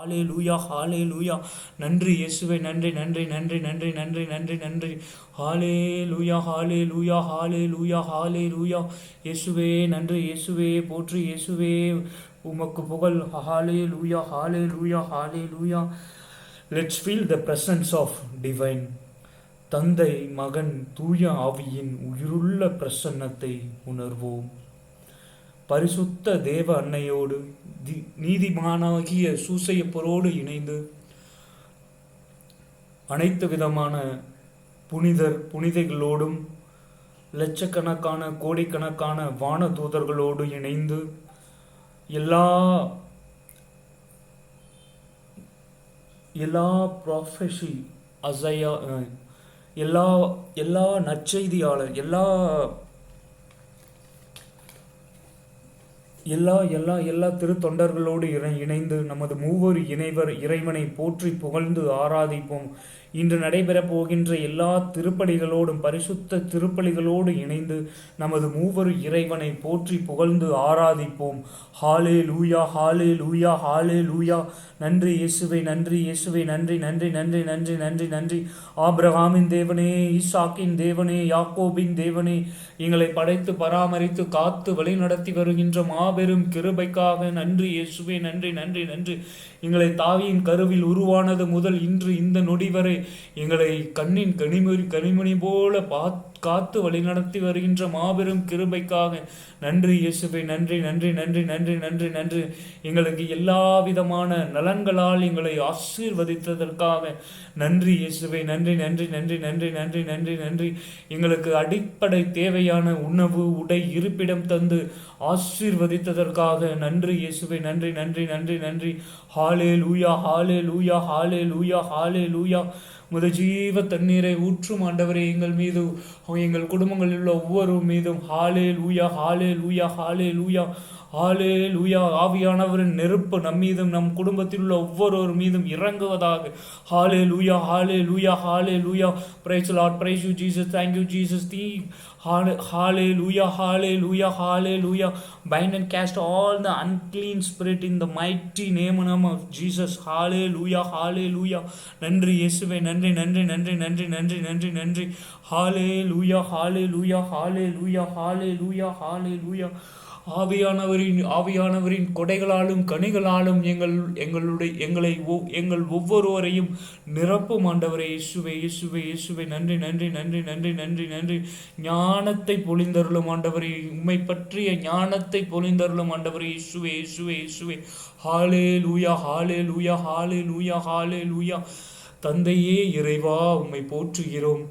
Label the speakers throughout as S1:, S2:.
S1: ஹalleluya ஹalleluya. நன்றி இயேசுவே, நன்றி நன்றி நன்றி நன்றி நன்றி நன்றி நன்றி. ஹalleluya ஹalleluya ஹalleluya ஹalleluya. இயேசுவே நன்றி, இயேசுவே போற்றி, இயேசுவே உமக்கு புகழ். ஹalleluya ஹalleluya ஹalleluya. Let's feel the presence of divine. தந்தை மகன் தூய ஆவியின் உயிருள்ள பிரசன்னத்தை உணர்வோம். பரிசுத்த தேவ அன்னையோடு நீதிமானாகிய சூசையப்பரோடு இணைந்து அனைத்து விதமான புனிதைகளோடும் லட்சக்கணக்கான கோடிக்கணக்கான வான தூதர்களோடு இணைந்து எல்லா ப்ராஃபஸி அசையா எல்லா நற்செய்தியாளர் எல்லா திருத்தொண்டர்களோடு இணைந்து நமது மூவர் இறைவனை போற்றி புகழ்ந்து ஆராதிப்போம். இன்று நடைபெறப் போகின்ற எல்லா திருப்பலிகளோடும் பரிசுத்த திருப்பலிகளோடு இணைந்து நமது மூவர் இறைவனை போற்றி புகழ்ந்து ஆராதிப்போம். ஹalleluya ஹalleluya ஹalleluya. நன்றி இயேசுவே, நன்றி இயேசுவே, நன்றி நன்றி நன்றி நன்றி நன்றி நன்றி. ஆபிரகாமின் தேவனே, ஈசாக்கின் தேவனே, யாக்கோபின் தேவனே, எங்களை படைத்து பராமரித்து காத்து வழிநடத்தி வருகின்ற மாபெரும் கிருபைக்காக நன்றி இயேசுவே, நன்றி நன்றி நன்றி. எங்களை தாயின் கருவில் உருவானது முதல் இன்று இந்த நொடி வரை எங்களை கண்ணின் கனிமணி போல காத்து வழிநடத்தி வருகின்ற மாபெரும் கிருபைக்காக நன்றி இயேசுவே, நன்றி நன்றி நன்றி நன்றி நன்றி நன்றி. எங்களுக்கு எல்லா விதமான நலன்களால் எங்களை ஆசீர்வதித்ததற்காக நன்றி இயேசுவே, நன்றி நன்றி நன்றி நன்றி நன்றி நன்றி நன்றி. எங்களுக்கு அடிப்படை தேவையான உணவு உடை இருப்பிடம் தந்து ஆசீர்வதித்ததற்காக நன்றி இயேசுவே, நன்றி நன்றி நன்றி நன்றி. ஹalleluya ஹalleluya ஹalleluya ஹalleluya. முத ஜீவ தண்ணீரை ஊற்றும் ஆண்டவரே எங்கள் மீது, எங்கள் குடும்பங்களில் உள்ள ஒவ்வொரு மீதும் ஹalleluya ஹalleluya ஹalleluya ஹalleluya. ஆவியானவரின் நெருப்பு நம்மீதும் நம் குடும்பத்தில் உள்ள ஒவ்வொருவர் மீதும் இறங்குவதாக. ஹalleluya ஹalleluya ஹalleluya. Praise the Lord, praise you Jesus, thank you Jesus. Hallelujah hallelujah hallelujah. Bind and cast all the unclean spirit in the mighty name of Jesus. Hallelujah hallelujah. நன்றி இயேசுவே, நன்றி நன்றி நன்றி நன்றி நன்றி நன்றி நன்றி. Hallelujah hallelujah hallelujah hallelujah hallelujah. ஆவியானவரின் கொடைகளாலும் கனிகளாலும் எங்கள் ஒவ்வொருவரையும் நிரப்பும் ஆண்டவரே இயேசுவே, இயேசுவே, இயேசுவே. நன்றி நன்றி நன்றி நன்றி நன்றி நன்றி. ஞானத்தை பொழிந்தருளும் ஆண்டவரே, உம்மை பற்றிய ஞானத்தை பொழிந்தருளும் ஆண்டவரே இயேசுவே, இயேசுவே, இயேசுவே. ஹalleluya ஹalleluya ஹalleluya ஹalleluya. தந்தையே இறைவா உம்மை போற்றுகிறோம்.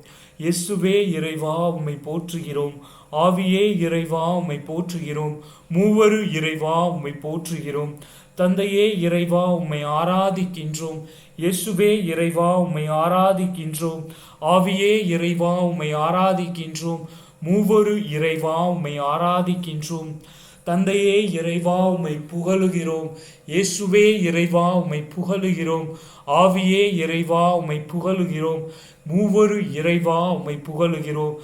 S1: இயேசுவே இறைவா உம்மை போற்றுகிறோம். ஆவியே இறைவா உம்மை போற்றுகிறோம். மூவரு இறைவா உம்மை போற்றுகிறோம். தந்தையே இறைவா உம்மை ஆராதிக்கின்றோம். இயேசுவே இறைவா உம்மை ஆராதிக்கின்றோம். ஆவியே இறைவா உம்மை ஆராதிக்கின்றோம். மூவரு இறைவா உம்மை ஆராதிக்கின்றோம். தந்தையே இறைவா உம்மை புகழுகிறோம். இயேசுவே இறைவா உம்மை புகழுகிறோம். ஆவியே இறைவா உம்மை புகழுகிறோம். மூவரு இறைவா உம்மை புகழுகிறோம்.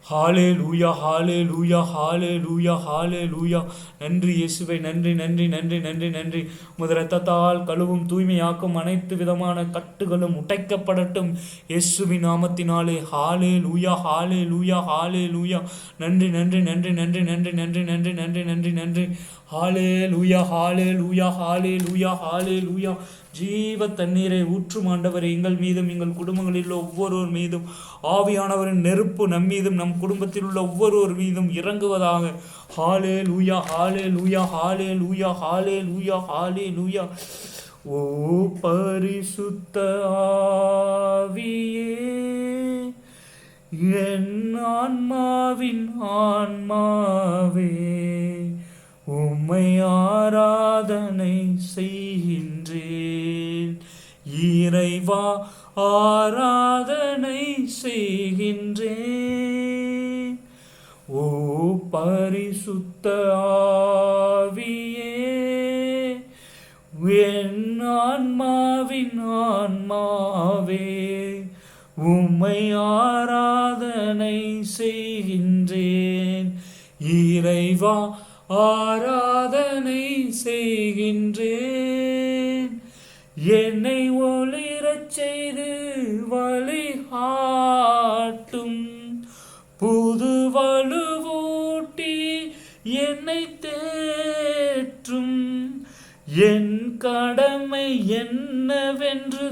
S1: ஹalleluya ஹalleluya ஹalleluya ஹalleluya. நன்றி இயேசுவே, நன்றி நன்றி நன்றி நன்றி நன்றி. உமது இரத்தத்தால் கழுவும் தூய்மையாக்கும் அனைத்து விதமான கட்டுகளும் உடைக்கப்படட்டும் இயேசுவின் நாமத்தினாலே. ஹalleluya ஹalleluya ஹalleluya. நன்றி நன்றி நன்றி நன்றி நன்றி நன்றி நன்றி நன்றி நன்றி நன்றி. ஹalleluya ஹalleluya ஹalleluya ஹalleluya. ஜீவ தண்ணீரை ஊற்றும் ஆண்டவரை எங்கள் மீதும் எங்கள் குடும்பங்களில் உள்ள ஒவ்வொருவர் மீதும் ஆவியானவரின் நெருப்பு நம்மீதும் நம் குடும்பத்தில் உள்ள ஒவ்வொருவர் மீதும் இறங்குவதாக. ஹalleluya ஹalleluya ஹalleluya ஹalleluya ஹalleluya. ஓ பரிசுத்த ஆவியே, என் ஆன்மாவின் ஆன்மாவே, உம்மை ஆராதனை செய்கின்றேன். இறைவா ஆராதனை செய்கின்றேன். ஓ பரிசுத்த ஆவியே, என் ஆன்மாவின் ஆன்மாவே, உம்மை ஆராதனை செய்கின்றேன். இறைவா ஆராதனை செய்கின்றேன். என்னை ஒளிரச் செய்து வழிகாட்டும். புது வலுவூட்டி என்னை தேற்றும். என் கடமை என்னவென்று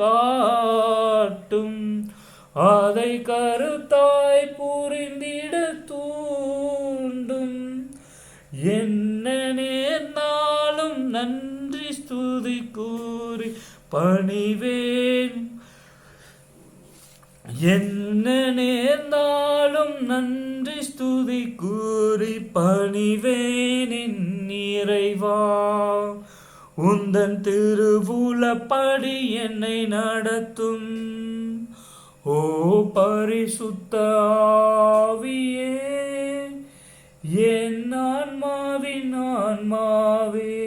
S1: காட்டும். அதை கருத்தாய் புரிந்திட தூண்டும். என்ன நேர்ந்தாலும் நன்றி ஸ்துதி கூறி பணிவேன். என்ன நேர்ந்தாலும் நன்றி ஸ்துதி கூறி பணிவேன் என் இறைவா. உந்தன் திருவுளப்படி என்னை நடத்தும். ஓ பரிசுத்த ஆவியே, என் ஆன்மாவின் ஆன்மாவே,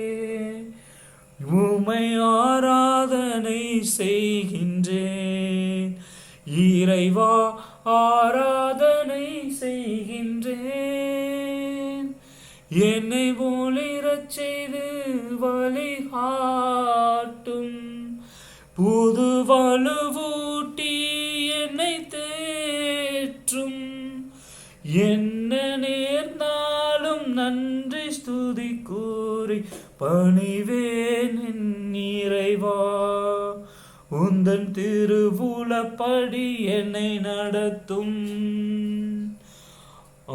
S1: உம்மை ஆராதனை செய்கின்றேன். இறைவா ஆராதனை செய்கின்றேன். என்னை ஒளிரச் செய்து வழிகாட்டும். புது வலுவூட்டி என்னை தேற்றும். என்ன நேர்ந்தாலும் நன்றி ஸ்துதி கூறி பணிவேன் என் இறைவா. உந்தன் திருவுளப்படி என்னை நடத்தும்.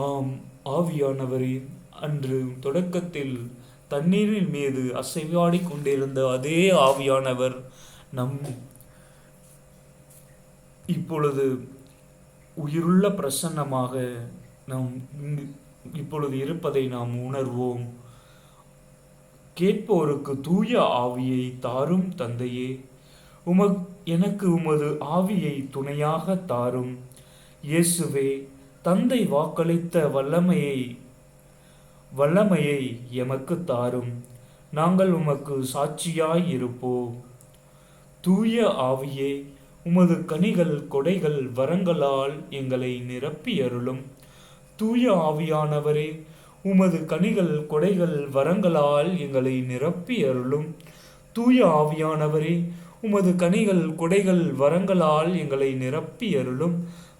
S1: ஆம் ஆவியானவரே, அன்று தொடக்கத்தில் தண்ணீரின் மீது அசைவாடி கொண்டிருந்த அதே ஆவியானவர் இப்பொழுது உயிருள்ள பிரசன்னமாக நாம் இப்பொழுது இருப்பதை நாம் உணர்வோம். கேட்போருக்கு தூய ஆவியை தாரும் தந்தையே. எனக்கு உமது ஆவியை துணையாக தாரும். இயேசுவே, தந்தை வாக்களித்த வல்லமையை எமக்கு தாரும். நாங்கள் உமக்கு சாட்சியாய் இருப்போம். தூய ஆவியே, உமது கனிகள் கொடைகள் வரங்களால் எங்களை நிரப்பி அருளும். தூய ஆவியானவரே, உமது கனிகள் கொடைகள் வரங்களால் எங்களை நிரப்பி அருளும். தூய ஆவியானவரே, உமது கனிகள் கொடைகள் வரங்களால் எங்களை நிரப்பி அருளும்.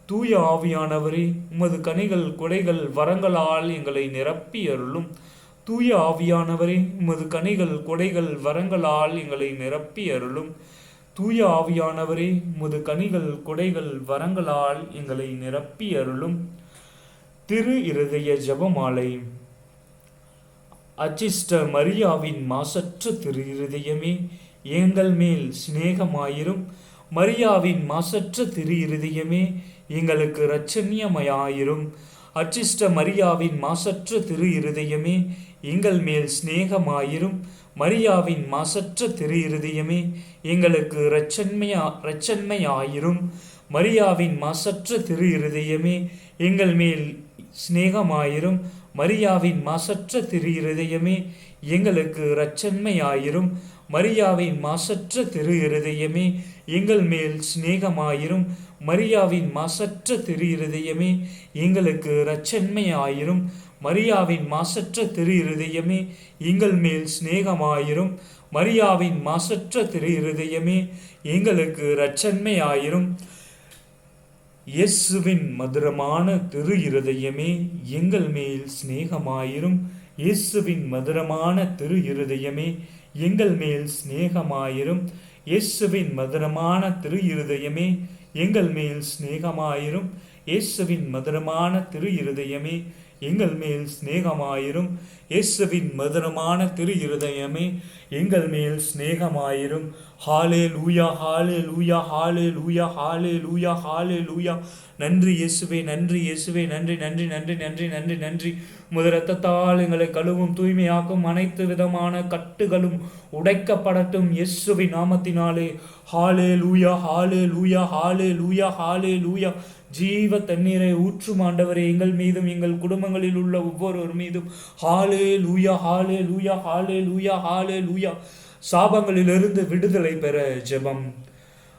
S1: தூய ஆவியானவரே, உமது கனிகள் கொடைகள் வரங்களால் எங்களை நிரப்பி அருளும். தூய ஆவியானவரே, உமது கனிகள் கொடைகள் வரங்களால் எங்களை நிரப்பி அருளும். தூய ஆவியானவரே, உமது கனிகள் கொடைகள் வரங்களால் எங்களை நிரப்பி அருளும். திரு இருதய ஜெபமாலை. அச்சிஷ்ட மரியாவின் மாசற்ற திரு இருதயமே, எங்கள் மேல் சிநேகமாயிரும். மரியாவின் மாசற்ற திரு இருதயமே, எங்களுக்கு இரட்சணியமாயிரும். அச்சிஷ்ட மரியாவின் மாசற்ற திரு இருதயமே, எங்கள் மேல் சிநேகமாயிரும். மரியாவின் மாசற்ற திரு இருதயமே, எங்களுக்கு இரட்சண்மையாயிரும். மரியாவின் மாசற்ற திரு இருதயமே, எங்கள் மேல் சிநேகமாயிரும். மரியாவின் மாசற்ற திரு இருதயமே, எங்களுக்கு இரட்சண்மையாயிரும். மரியாவின் மாசற்ற திரு இருதயமே, எங்கள் மேல் சிநேகமாயிரும். மரியாவின் மாசற்ற திரு இருதயமே, எங்களுக்கு இரட்சண்மையாயிரும். மரியாவின் மாசற்ற திரு இருதயமே, எங்கள் மேல் சிநேகமாயிரும். மரியாவின் மாசற்ற திரு இருதயமே, எங்களுக்கு இரட்சண்மையாயிரும். இயேசுவின் மதுரமான திரு இருதயமே, எங்கள் மேல் சிநேகமாயிரும். இயேசுவின் மதுரமான திரு இருதயமே, எங்கள் மேல் சிநேகமாயிரும். இயேசுவின் மதுரமான திரு இருதயமே, எங்கள் மேல் சிநேகமாயிரும். இயேசுவின் மதுரமான திரு இருதயமே, எங்கள் மேல் சிநேகமாயிரும். இயேசுவின் மதுரமான திரு இருதயமே, எங்கள் மேல் சிநேகமாயிரும். ஹalleluya ஹalleluya ஹalleluya ஹalleluya ஹalleluya. நன்றி இயேசுவே, நன்றி இயேசுவே, நன்றி நன்றி நன்றி நன்றி நன்றி நன்றி. உமது இரத்தத்தால் எங்களை கழுவும் தூய்மையாக்கும் அனைத்து விதமான கட்டுகளும் உடைக்கப்படட்டும் இயேசுவின் நாமத்தினாலே. ஹalleluya ஹalleluya ஹalleluya ஹalleluya. ஜீவ தண்ணீரை ஊற்றும் ஆண்டவரே, எங்கள் மீதும் எங்கள் குடும்பங்களில் உள்ள ஒவ்வொருவர் மீதும். ஹalleluya ஹalleluya ஹalleluya ஹalleluya. சாபங்களிலிருந்து விடுதலை பெற ஜெபம்.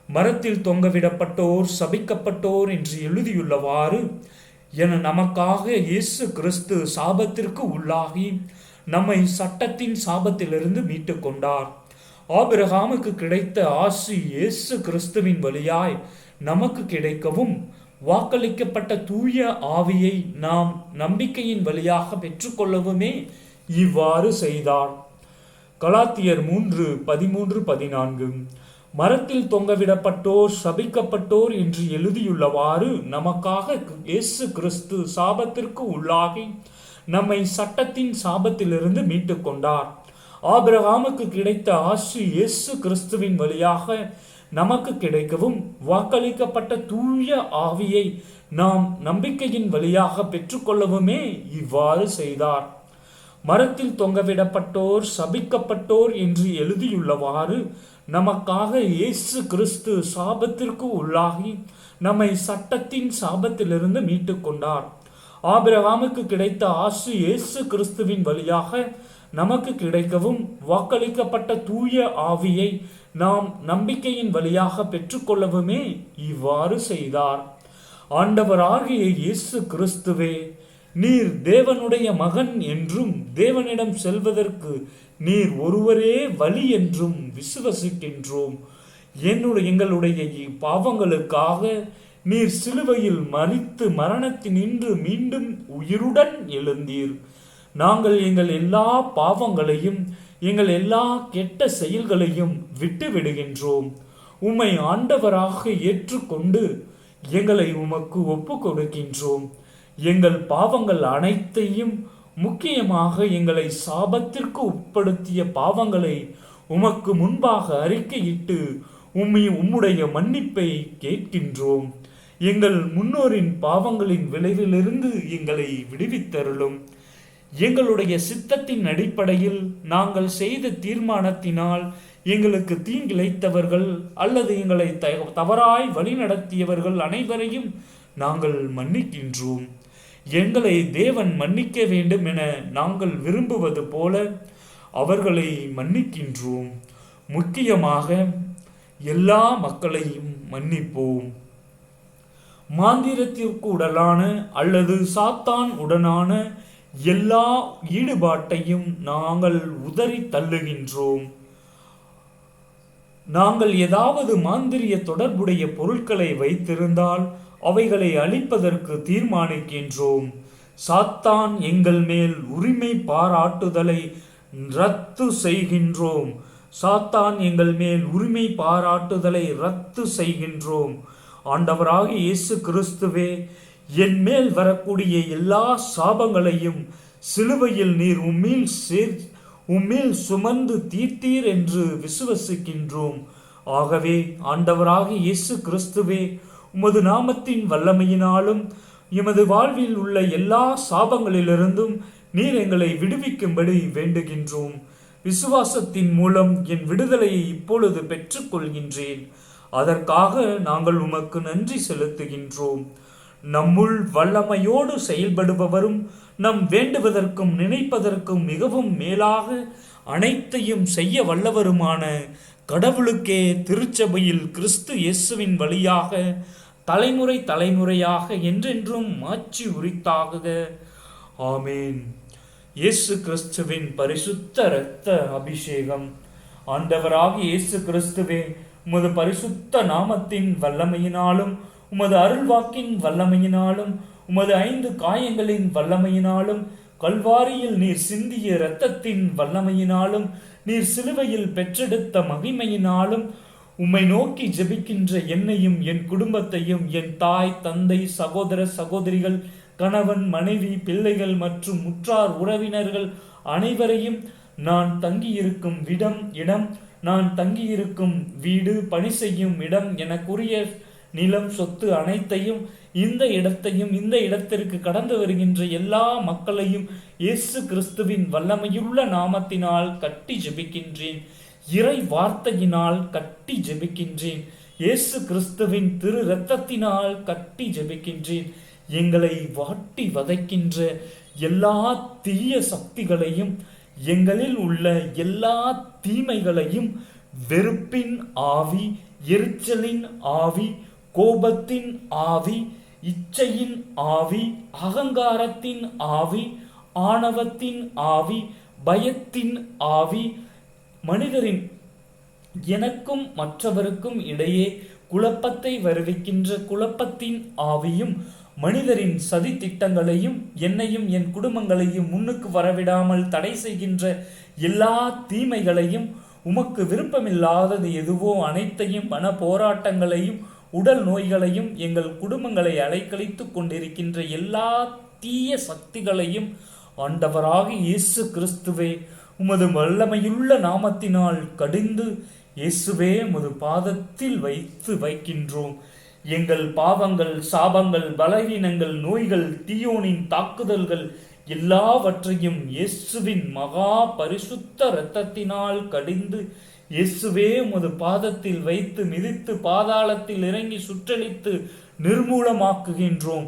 S1: மரத்தில் தொங்கவிடப்பட்டோர் சபிக்கப்பட்டோர் என்று எழுதியுள்ளவாறு என நமக்காக இயேசு கிறிஸ்து சாபத்திற்கு உள்ளாகி நம்மை சட்டத்தின் சாபத்திலிருந்து மீட்டு கொண்டார். ஆபிரகாமுக்கு கிடைத்த ஆசி இயேசு கிறிஸ்துவின் வழியாய் நமக்கு கிடைக்கவும் வாக்களிக்கப்பட்ட தூய ஆவியை நாம் நம்பிக்கையின் வழியாக பெற்றுக்கொள்ளவுமே இவ்வாறு செய்தார். கலாத்தியர் 3:13-14. மரத்தில் தொங்கவிடப்பட்டோர் சபிக்கப்பட்டோர் என்று எழுதியுள்ளவாறு நமக்காக இயேசு கிறிஸ்து சாபத்திற்கு உள்ளாகி நம்மை சட்டத்தின் சாபத்திலிருந்து மீட்டு கொண்டார். ஆபிரகாமுக்கு கிடைத்த ஆசி இயேசு கிறிஸ்துவின் வழியாக நமக்கு கிடைக்கவும் வாக்களிக்கப்பட்ட தூய ஆவியை நாம் நம்பிக்கையின் வழியாக பெற்றுக்கொள்ளவுமே இவ்வாறு செய்தார். மரத்தில் தொங்கவிடப்பட்டோர் சபிக்கப்பட்டோர் என்று எழுதியுள்ளவாறு நமக்காக இயேசு கிறிஸ்து சாபத்திற்கு உள்ளாகி நம்மை சட்டத்தின் சாபத்திலிருந்து மீட்டு கொண்டார். ஆபிரகாமுக்கு கிடைத்த ஆசி இயேசு கிறிஸ்துவின் வழியாக நமக்கு கிடைக்கவும் வாக்களிக்கப்பட்ட தூய ஆவியை நாம் நம்பிக்கையின் வழியாக பெற்றுக்கொள்ளவுமே இவ்வாறு செய்தார். ஆண்டவராகிய இயேசு கிறிஸ்துவே, நீர் தேவனுடைய மகன் என்றும் தேவனிடம் செல்வதற்கு நீர் ஒருவரே வழி என்றும் விசுவசிக்கின்றோம். எங்களுடைய பாவங்களுக்காக நீர் சிலுவையில் மரித்து மரணத்தினின்று மீண்டும் உயிருடன் எழுந்தீர். நாங்கள் எங்கள் எல்லா பாவங்களையும் எங்கள் எல்லா கெட்ட செயல்களையும் விட்டு விடுகின்றோம். உம்மை ஆண்டவராக ஏற்றுக்கொண்டு எங்களை உமக்கு ஒப்பு கொடுக்கின்றோம். எங்கள் பாவங்கள் அனைத்தையும், முக்கியமாக எங்களை சாபத்திற்கு உட்படுத்திய பாவங்களை உமக்கு முன்பாக அறிக்கையிட்டு உம்முடைய மன்னிப்பை கேட்கின்றோம். எங்கள் முன்னோரின் பாவங்களின் விளைவிலிருந்து எங்களை விடுவித்தருளும். எங்களுடைய சித்தத்தின் அடிப்படையில் நாங்கள் செய்த தீர்மானத்தினால் எங்களுக்கு தீங்கிழைத்தவர்கள் அல்லது எங்களை தவறாய் வழிநடத்தியவர்கள் அனைவரையும் நாங்கள் மன்னிக்கின்றோம். எங்களை தேவன் மன்னிக்க வேண்டும் என நாங்கள் விரும்புவது போல அவர்களை மன்னிக்கின்றோம். முக்கியமாக எல்லா மக்களையும் மன்னிப்போம். மாந்திரத்திற்கு உடலான அல்லது சாத்தான் உடனான எல்லா ஈடுபாட்டையும் நாங்கள் உதறி தள்ளுகின்றோம். நாங்கள் ஏதாவது மாந்திரிய தொடர்புடைய பொருட்களை வைத்திருந்தால் அவைகளை அழிப்பதற்கு தீர்மானிக்கின்றோம். சாத்தான் எங்கள் மேல் உரிமை பாராட்டுதலை ரத்து செய்கின்றோம். சாத்தான் எங்கள் மேல் உரிமை பாராட்டுதலை ரத்து செய்கின்றோம். ஆண்டவராகிய இயேசு கிறிஸ்துவே, என் மேல் வரக்கூடிய எல்லா சாபங்களையும் சிலுவையில் நீர் உம்மேல் சுமந்து தீர்த்தீர் என்று விசுவசிக்கின்றோம். ஆகவே ஆண்டவராகிய இயேசு கிறிஸ்துவே, உமது நாமத்தின் வல்லமையினாலும் எமது வாழ்வில் உள்ள எல்லா சாபங்களிலிருந்தும் நீர் எங்களை விடுவிக்கும்படி வேண்டுகின்றோம். விசுவாசத்தின் மூலம் என் விடுதலையை இப்பொழுது பெற்றுக்கொள்கின்றேன். அதற்காக நாங்கள் உமக்கு நன்றி செலுத்துகின்றோம். நம்முள் வல்லமையோடு செயல்படுபவரும் நம் வேண்டுவதற்கும் நினைப்பதற்கும் மிகவும் மேலாக அனைத்தையும் செய்ய வல்லவருமான கடவுளுக்கே திருச்சபையில் கிறிஸ்து இயேசுவின் வழியாக தலைமுறை தலைமுறையாக என்றென்றும் மாட்சி உரித்தாகுக. ஆமேன். இயேசு கிறிஸ்துவின் பரிசுத்த இரத்த அபிஷேகம். ஆண்டவராகிய இயேசு கிறிஸ்துவே, உமது பரிசுத்த நாமத்தின் வல்லமையினாலும் உமது அருள்வாக்கின் வல்லமையினாலும் உமது 5 காயங்களின் வல்லமையினாலும் கல்வாரியில் நீர் சிந்திய இரத்தத்தின் வல்லமையினாலும் நீர் சிலுவையில் பெற்றெடுத்த மகிமையினாலும் உம்மை நோக்கி ஜெபிக்கின்ற என்னையும் என் குடும்பத்தையும் என் தாய் தந்தை சகோதர சகோதரிகள் கணவன் மனைவி பிள்ளைகள் மற்றும் உற்றார் உறவினர்கள் அனைவரையும் நான் தங்கியிருக்கும் இடம் நான் தங்கியிருக்கும் வீடு பணி செய்யும் இடம் எனக்குரிய நிலம் சொத்து அனைத்தையும் இந்த இடத்திற்கு கடந்து வருகின்ற எல்லா மக்களையும் இயேசு கிறிஸ்துவின் வல்லமையுள்ள நாமத்தினால் கட்டி ஜெபிக்கின்றேன். இறை வார்த்தையினால் கட்டி ஜெபிக்கின்றேன். இயேசு கிறிஸ்துவின் திரு இரத்தத்தினால் கட்டி ஜெபிக்கின்றேன். எங்களை வாட்டி வதைக்கின்ற எல்லா தீய சக்திகளையும், எங்களில் உள்ள எல்லா தீமைகளையும், வெறுப்பின் ஆவி, எரிச்சலின் ஆவி, கோபத்தின் ஆவி, இச்சையின் ஆவி, அகங்காரத்தின் ஆவி, ஆணவத்தின் ஆவி, பயத்தின் ஆவி, மனிதரின் எனக்கும் மற்றவருக்கும் இடையே குழப்பத்தை வருவிக்கின்ற குழப்பத்தின் ஆவியும் மனிதரின் சதி திட்டங்களையும் என்னையும் என் குடும்பங்களையும் முன்னுக்கு வரவிடாமல் தடை செய்கின்ற எல்லா தீமைகளையும், உமக்கு விருப்பமில்லாதது எதுவோ அனைத்தையும், மன போராட்டங்களையும் உடல் நோய்களையும் எங்கள் குடும்பங்களை அலைக்கழித்து கொண்டிருக்கின்ற எல்லா தீய சக்திகளையும் ஆண்டவராக இயேசு கிறிஸ்துவே உமது வல்லமையுள்ள நாமத்தினால் கடிந்து இயேசுவே உமது பாதத்தில் வைக்கின்றோம். எங்கள் பாவங்கள், சாபங்கள், பலவீனங்கள், நோய்கள், தீயோனின் தாக்குதல்கள் எல்லாவற்றையும் இயேசுவின் மகா பரிசுத்த இரத்தத்தினால் கடிந்து இயேசுவே உமது பாதத்தில் வைத்து மிதித்து பாதாளத்தில் இறங்கி சுற்றளித்து நிர்மூலமாக்குகின்றோம்.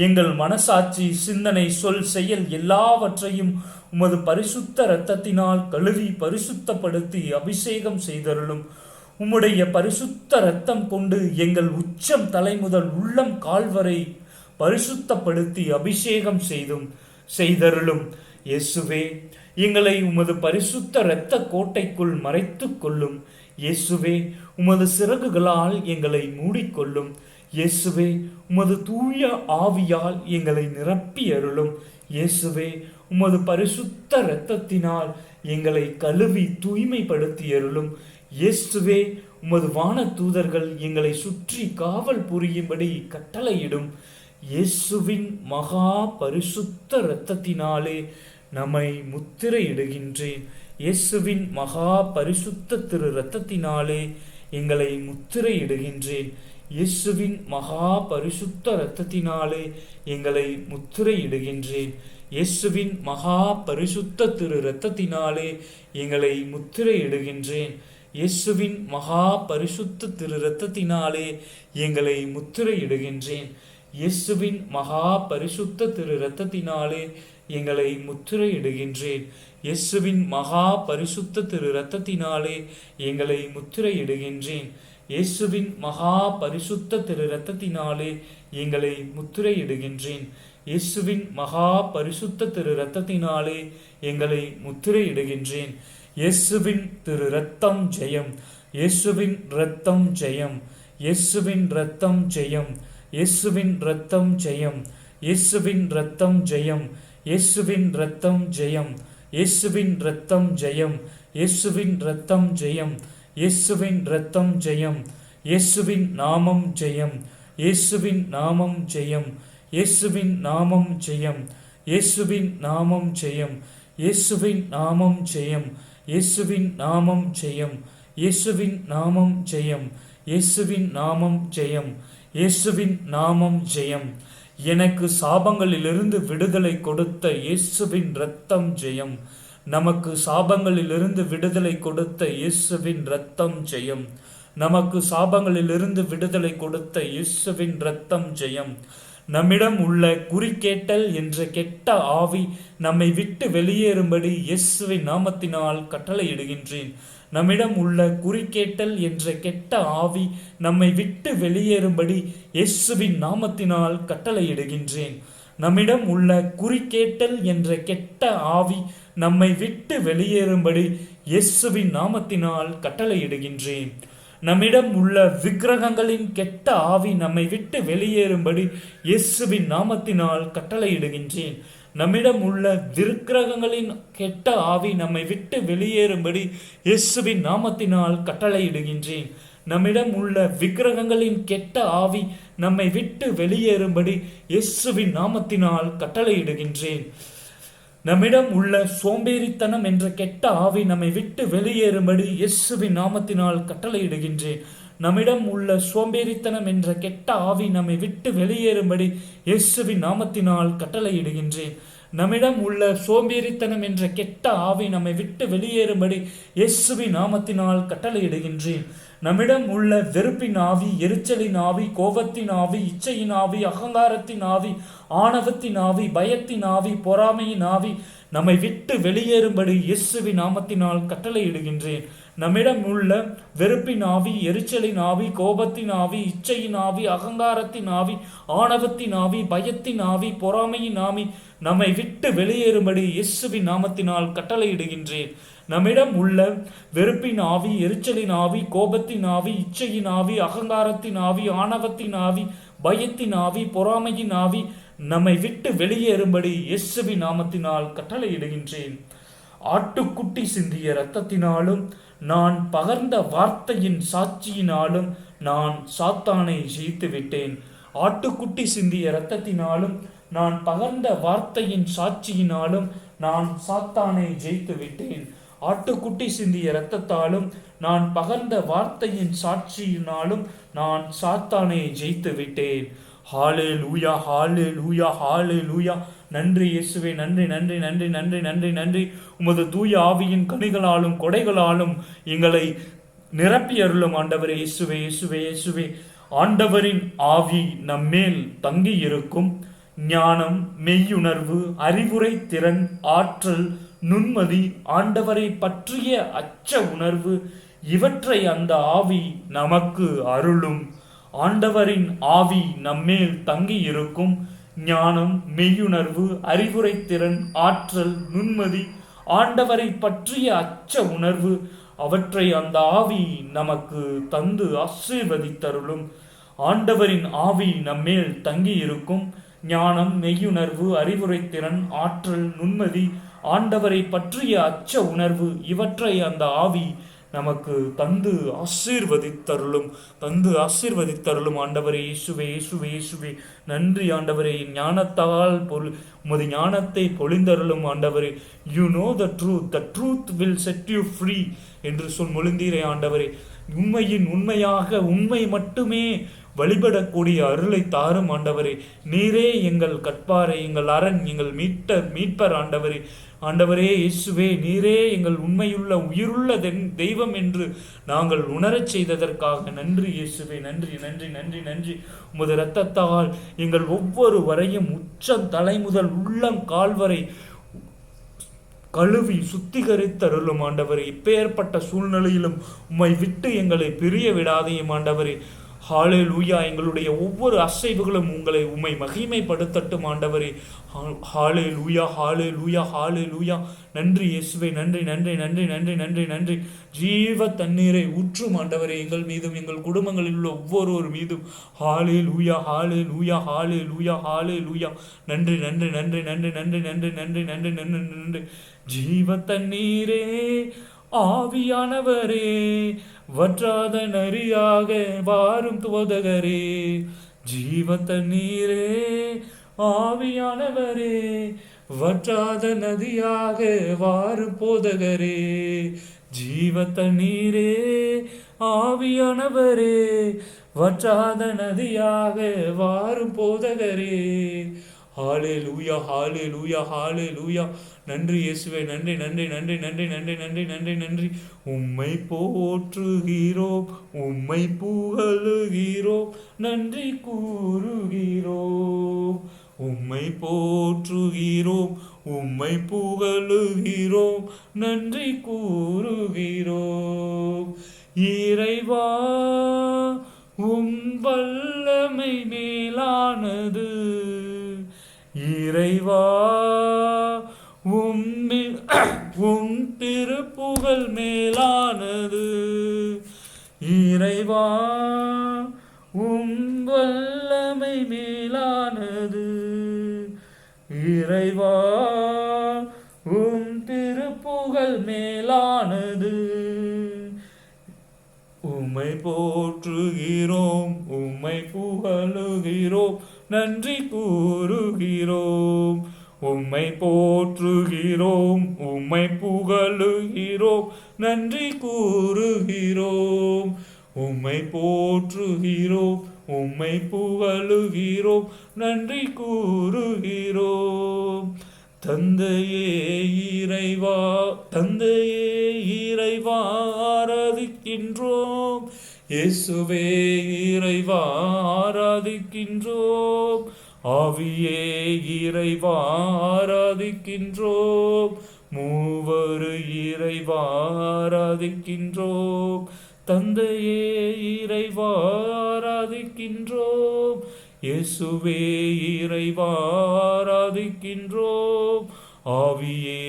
S1: எங்கள் மனசாட்சி, சிந்தனை, சொல், செயல் எல்லாவற்றையும் உமது பரிசுத்த இரத்தத்தினால் கழுவி பரிசுத்தப்படுத்தி அபிஷேகம் செய்தருளும். உம்முடைய பரிசுத்த இரத்தம் கொண்டு எங்கள் உச்சம் தலைமுதல் உள்ளம் கால்வரை பரிசுத்தப்படுத்தி அபிஷேகம் செய்தருளும். இயேசுவே, எங்களை உமது பரிசுத்த இரத்த கோட்டைக்குள் மறைத்து கொள்ளும். இயேசுவே, உமது சிறகுகளால் எங்களை மூடிக்கொள்ளும். இயேசுவே, உமது தூய ஆவியால் எங்களை நிரப்பி அருளும். இயேசுவே, உமது பரிசுத்த இரத்தத்தினால் எங்களை கழுவி தூய்மைப்படுத்தி அருளும். இயேசுவே, உமது வான தூதர்கள் எங்களை சுற்றி காவல் புரியும்படி கட்டளையிடும். இயேசுவின் மகா பரிசுத்த இரத்தத்தினாலே நம்மை முத்திரையிடுகின்றேன். இயேசுவின் மகா பரிசுத்த திரு இரத்தத்தினாலே எங்களை முத்திரையிடுகின்றேன். இயேசுவின் மகா பரிசுத்த இரத்தத்தினாலே எங்களை முத்திரையிடுகின்றேன். இயேசுவின் மகா பரிசுத்த திரு இரத்தத்தினாலே எங்களை முத்திரையிடுகின்றேன். இயேசுவின் மகா பரிசுத்த திரு இரத்தத்தினாலே எங்களை முத்திரையிடுகின்றேன். இயேசுவின் மகா பரிசுத்த திரு இரத்தத்தினாலே எங்களை முத்திரையிடுகின்றேன். இயேசுவின் மகா பரிசுத்த திரு இரத்தத்தினாலே எங்களை முத்திரையிடுகின்றேன். இயேசுவின் மகா பரிசுத்த திரு இரத்தத்தினாலே எங்களை முத்திரையிடுகின்றேன். இயேசுவின் மகா பரிசுத்த திரு இரத்தத்தினாலே எங்களை முத்திரையிடுகின்றேன். இயேசுவின் திரு இரத்தம் ஜெயம். இயேசுவின் இரத்தம் ஜெயம். இயேசுவின் இரத்தம் ஜெயம். இயேசுவின் இரத்தம் ஜெயம். இயேசுவின் இரத்தம் ஜெயம். இயேசுவின் இரத்தம் ஜெயம். இயேசுவின் இரத்தம் ஜெயம். இயேசுவின் இரத்தம் ஜெயம். இயேசுவின் இரத்தம் ஜெயம். இயேசுவின் நாமம் ஜெயம். இயேசுவின் நாமம் ஜெயம். இயேசுவின் நாமம் ஜெயம். இயேசுவின் நாமம் ஜெயம். இயேசுவின் நாமம் ஜெயம். இயேசுவின் நாமம் ஜெயம். இயேசுவின் நாமம் ஜெயம். இயேசுவின் நாமம் ஜெயம். இயேசுவின் நாமம் ஜெயம். எனக்கு சாபங்களிலிருந்து விடுதலை கொடுத்த இயேசுவின் இரத்தம் ஜெயம். நமக்கு சாபங்களிலிருந்து விடுதலை கொடுத்த இயேசுவின் இரத்தம் ஜெயம். நமக்கு சாபங்களிலிருந்து விடுதலை கொடுத்த இயேசுவின் இரத்தம் ஜெயம். நம்மிடம் உள்ள குறிக்கேட்டல் என்ற கெட்ட ஆவி நம்மை விட்டு வெளியேறும்படி இயேசுவின் நாமத்தினால் கட்டளையிடுகின்றேன். நம்மிடம் உள்ள குறிக்கேட்டல் என்ற கெட்ட ஆவி நம்மை விட்டு வெளியேறும்படி இயேசுவின் நாமத்தினால் கட்டளையிடுகின்றேன். நம்மிடம் உள்ள குறிக்கேட்டல் என்ற கெட்ட ஆவி நம்மை விட்டு வெளியேறும்படி இயேசுவின் நாமத்தினால் கட்டளையிடுகின்றேன். நம்மிடம் உள்ள விக்கிரகங்களின் கெட்ட ஆவி நம்மை விட்டு வெளியேறும்படி இயேசுவின் நாமத்தினால் கட்டளையிடுகின்றேன். நம்மிடம் உள்ள விக்கிரகங்களின் கெட்ட ஆவி நம்மை விட்டு வெளியேறும்படி இயேசுவின் நாமத்தினால் கட்டளையிடுகின்றேன். நம்மிடம் உள்ள விக்கிரகங்களின் கெட்ட ஆவி நம்மை விட்டு வெளியேறும்படி இயேசுவின் நாமத்தினால் கட்டளையிடுகின்றேன். நம்மிடம் உள்ள சோம்பேறித்தனம் என்ற கெட்ட ஆவி நம்மை விட்டு வெளியேறும்படி இயேசுவின் நாமத்தினால் கட்டளையிடுகின்றேன். நம்மிடம் உள்ள சோம்பேறித்தனம் என்ற கெட்ட ஆவி நம்மை விட்டு வெளியேறும்படி இயேசுவின் நாமத்தினால் கட்டளையிடுகின்றேன். நம்மிடம் உள்ள சோம்பேறித்தனம் என்ற கெட்ட ஆவி நம்மை விட்டு வெளியேறும்படி இயேசுவின் நாமத்தினால் கட்டளையிடுகின்றேன். நம்மிடம் உள்ள வெறுப்பின் ஆவி, எரிச்சலின் ஆவி, கோபத்தின் ஆவி, இச்சையின் ஆவி, அகங்காரத்தின் ஆவி, ஆணவத்தின் ஆவி, பயத்தின் ஆவி, பொறாமையின் ஆவி நம்மை விட்டு வெளியேறும்படி இயேசுவின் நாமத்தினால் கட்டளையிடுகின்றேன். நம்மிடம் உள்ள வெறுப்பின் ஆவி, எரிச்சலின் ஆவி, கோபத்தின் ஆவி, இச்சையின் ஆவி, அகங்காரத்தின் ஆவி, ஆணவத்தின் ஆவி, பயத்தின் ஆவி, பொறாமையின் ஆவி நம்மை விட்டு வெளியேறும்படி இயேசுவின் நாமத்தினால் கட்டளையிடுகின்றேன். நம்மிடம் உள்ள வெறுப்பின் ஆவி, எரிச்சலின் ஆவி, கோபத்தின் ஆவி, இச்சையின் ஆவி, அகங்காரத்தின் ஆவி, ஆணவத்தின் ஆவி, பயத்தின் ஆவி, பொறாமையின் ஆவி நம்மை விட்டு வெளியேறும்படி இயேசுவின் நாமத்தினால் கட்டளையிடுகின்றேன். ஆட்டுக்குட்டி சிந்திய இரத்தத்தினாலும் நான் பகர்ந்த வார்த்தையின் சாட்சியினாலும் நான் சாத்தானை ஜெயித்து விட்டேன். ஆட்டுக்குட்டி சிந்திய இரத்தத்தினாலும் நான் பகர்ந்த வார்த்தையின் சாட்சியினாலும் நான் சாத்தானை ஜெயித்து விட்டேன். ஆட்டுக்குட்டி சிந்திய இரத்தத்தாலும் நான் பகர்ந்த வார்த்தையின் சாட்சியினாலும் நான் சாத்தானை ஜெயித்து விட்டேன். ஹalleluya, ஹalleluya, ஹalleluya. நன்றி இயேசுவே, நன்றி நன்றி நன்றி நன்றி நன்றி நன்றி. உமது தூய ஆவியின் கனிகளாலும் கொடைகளாலும் எங்களை நிரப்பி அருளும் ஆண்டவரே. இயேசுவே, இயேசுவே, இயேசுவே. ஆண்டவரின் ஆவி நம்மேல் தங்கி இருக்கும். ஞானம், மெய்யுணர்வு, அறிவுரை திறன், ஆற்றல், நுண்மதி, ஆண்டவரை பற்றிய அச்ச உணர்வு, இவற்றை அந்த ஆவி நமக்கு அருளும். ஆண்டவரின் ஆவி நம்மேல் தங்கி இருக்கும். ஞானம், மெய்யுணர்வு, அறிவுரை திறன், ஆற்றல், நுண்மதி, ஆண்டவரை பற்றிய அச்ச உணர்வு, அவற்றை அந்த ஆவி நமக்கு தந்து ஆசீர்வதித்தருளும். ஆண்டவரின் ஆவி நம்மேல் தங்கி இருக்கும். ஞானம், மெய்யுணர்வு, அறிவுரை திறன், ஆற்றல், நுண்மதி, ஆண்டவரை பற்றிய அச்ச உணர்வு, இவற்றை அந்த ஆவி நமக்கு தந்து ஆசீர்வதித்தருளும், தந்து ஆசீர்வதித்தருளும். ஆண்டவரே இயேசுவே, இயேசுவே, இயேசுவே. நன்றி ஆண்டவரே. ஞானத்தால் உமது ஞானத்தை பொழிந்தருளும் ஆண்டவரே. You know the truth will set you free என்று மொழிந்தீரே ஆண்டவரே. உண்மையின் உண்மையாக உண்மை மட்டுமே வழிபடக்கூடிய அருளை தாரும் ஆண்டவரே. நீரே எங்கள் கற்பாரை, எங்கள் அரண், எங்கள் மீட்பர் ஆண்டவரே. ஆண்டவரே இயேசுவே, நீரே எங்கள் உண்மையுள்ள உயிருள்ள தெய்வம் என்று நாங்கள் உணரச் செய்ததற்காக நன்றி இயேசுவே. நன்றி நன்றி நன்றி நன்றி. உமது இரத்தத்தால் எங்கள் ஒவ்வொரு வரையும் உச்சம் தலை முதல் உள்ளம் கால்வரை கழுவி சுத்திகரித்தருளும் ஆண்டவரே. இப்பேற்பட்ட சூழ்நிலையிலும் உம்மை விட்டு எங்களை பிரிய விடாதையும் ஆண்டவரே. ஹalleluya. எங்களுடைய ஒவ்வொரு அசைவுகளும் உம்மை மகிமைப்படுத்தட்டும் ஆண்டவரே. ஹalleluya, ஹalleluya, ஹalleluya. நன்றி இயேசுவே, நன்றி நன்றி நன்றி நன்றி நன்றி நன்றி. ஜீவ தண்ணீரை ஊற்றும் ஆண்டவரே எங்கள் மீதும் எங்கள் குடும்பங்களில் உள்ள ஒவ்வொருவர் மீதும். ஹalleluya, ஹalleluya, ஹalleluya, ஹalleluya. நன்றி நன்றி நன்றி நன்றி நன்றி நன்றி நன்றி நன்றி நன்றி நன்றி. ஜீவ தண்ணீரே, ஆவியானவரே, வற்றாத நரியாக வாரும் துவதகரே. ஜீவ தண்ணீரே, ஆவியானவரே, வற்றாத நதியாக வாரும் போதகரே. ஜீவ தண்ணீரே, ஆவியானவரே, வற்றாத நதியாக வாரும் போதகரே. ஹalleluya, ஹalleluya, ஹalleluya. நன்றி இயேசுவே, நன்றி நன்றி நன்றி நன்றி நன்றி நன்றி நன்றி நன்றி. உம்மை போற்றுகிறோம், உம்மை புகழுகிறோம், நன்றி கூறுகிறோம். உம்மை போற்றுகிறோம், உம்மை புகழுகிறோம், நன்றி கூறுகிறோம். இறைவா, உம் வல்லமை மேலானது. இறைவா, உம் திருப்புகழ் மேலானது. இறைவா, உம் வல்லமை மேலானது. இறைவா, உம் திருப்புகழ் மேலானது. உம்மை போற்றுகிறோம், உம்மை புகழுகிறோம், நன்றி கூறுகிறோம். உம்மை போற்றுகிறோம், உம்மை புகழுகிறோம், நன்றி கூறுகிறோம். உம்மை போற்றுகிறோம், உம்மை புகழுகிறோம், நன்றி கூறுகிறோம். தந்தையே இறைவா, தந்தையே இறைவா, ஆராதிக்கின்றோம். இயேசுவே இறைவா, ஆராதிக்கின்றோம். ஆவியே இறைவா, ஆராதிக்கின்றோம். மூவரு இறைவா, ஆராதிக்கின்றோம். தந்தையே இறைவா, ஆராதிக்கின்றோம். இயேசுவே இறைவா, ஆராதிக்கின்றோம். ஆவியே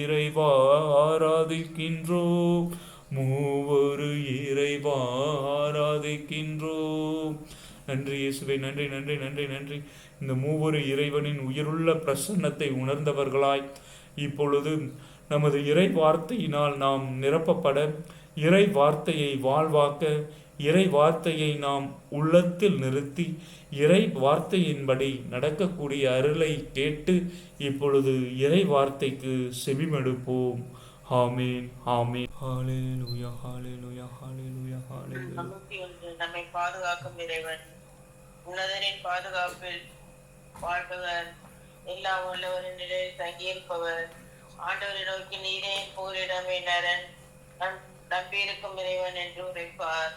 S1: இறைவா ஆராதிக்கின்றோம், மூவொரு இறைவா ஆராதிக்கின்றோம். நன்றி இயேசுவே, நன்றி நன்றி நன்றி நன்றி. இந்த மூவொரு இறைவனின் உயிருள்ள பிரசன்னத்தை உணர்ந்தவர்களாய் இப்பொழுது நமது இறை வார்த்தையினால் நாம் நிரப்பப்பட, இறை வார்த்தையை வாழ்வாக்க, இறை வார்த்தையை நாம் உள்ளத்தில் நிறுத்தி இறை வார்த்தையின்படி நடக்கக்கூடிய அருளை கேட்டு இப்பொழுது இறை வார்த்தைக்கு செவிமடுப்போம். ஆமேன் ஆமேன். ஹalleluya ஹalleluya ஹalleluya ஹalleluya.
S2: நம்மை பாதுகாக்கும் இறைவன், உன்னதரின் பாதுகாப்பில் வாழ்பவர், எல்லா உள்ளவரின் நிலையில் தங்கியிருப்பவர், ஆண்டவரை நோக்கி நீரே போரிடமே நரன், நம்பியிருக்கும் இறைவன் என்று உரைப்பார்.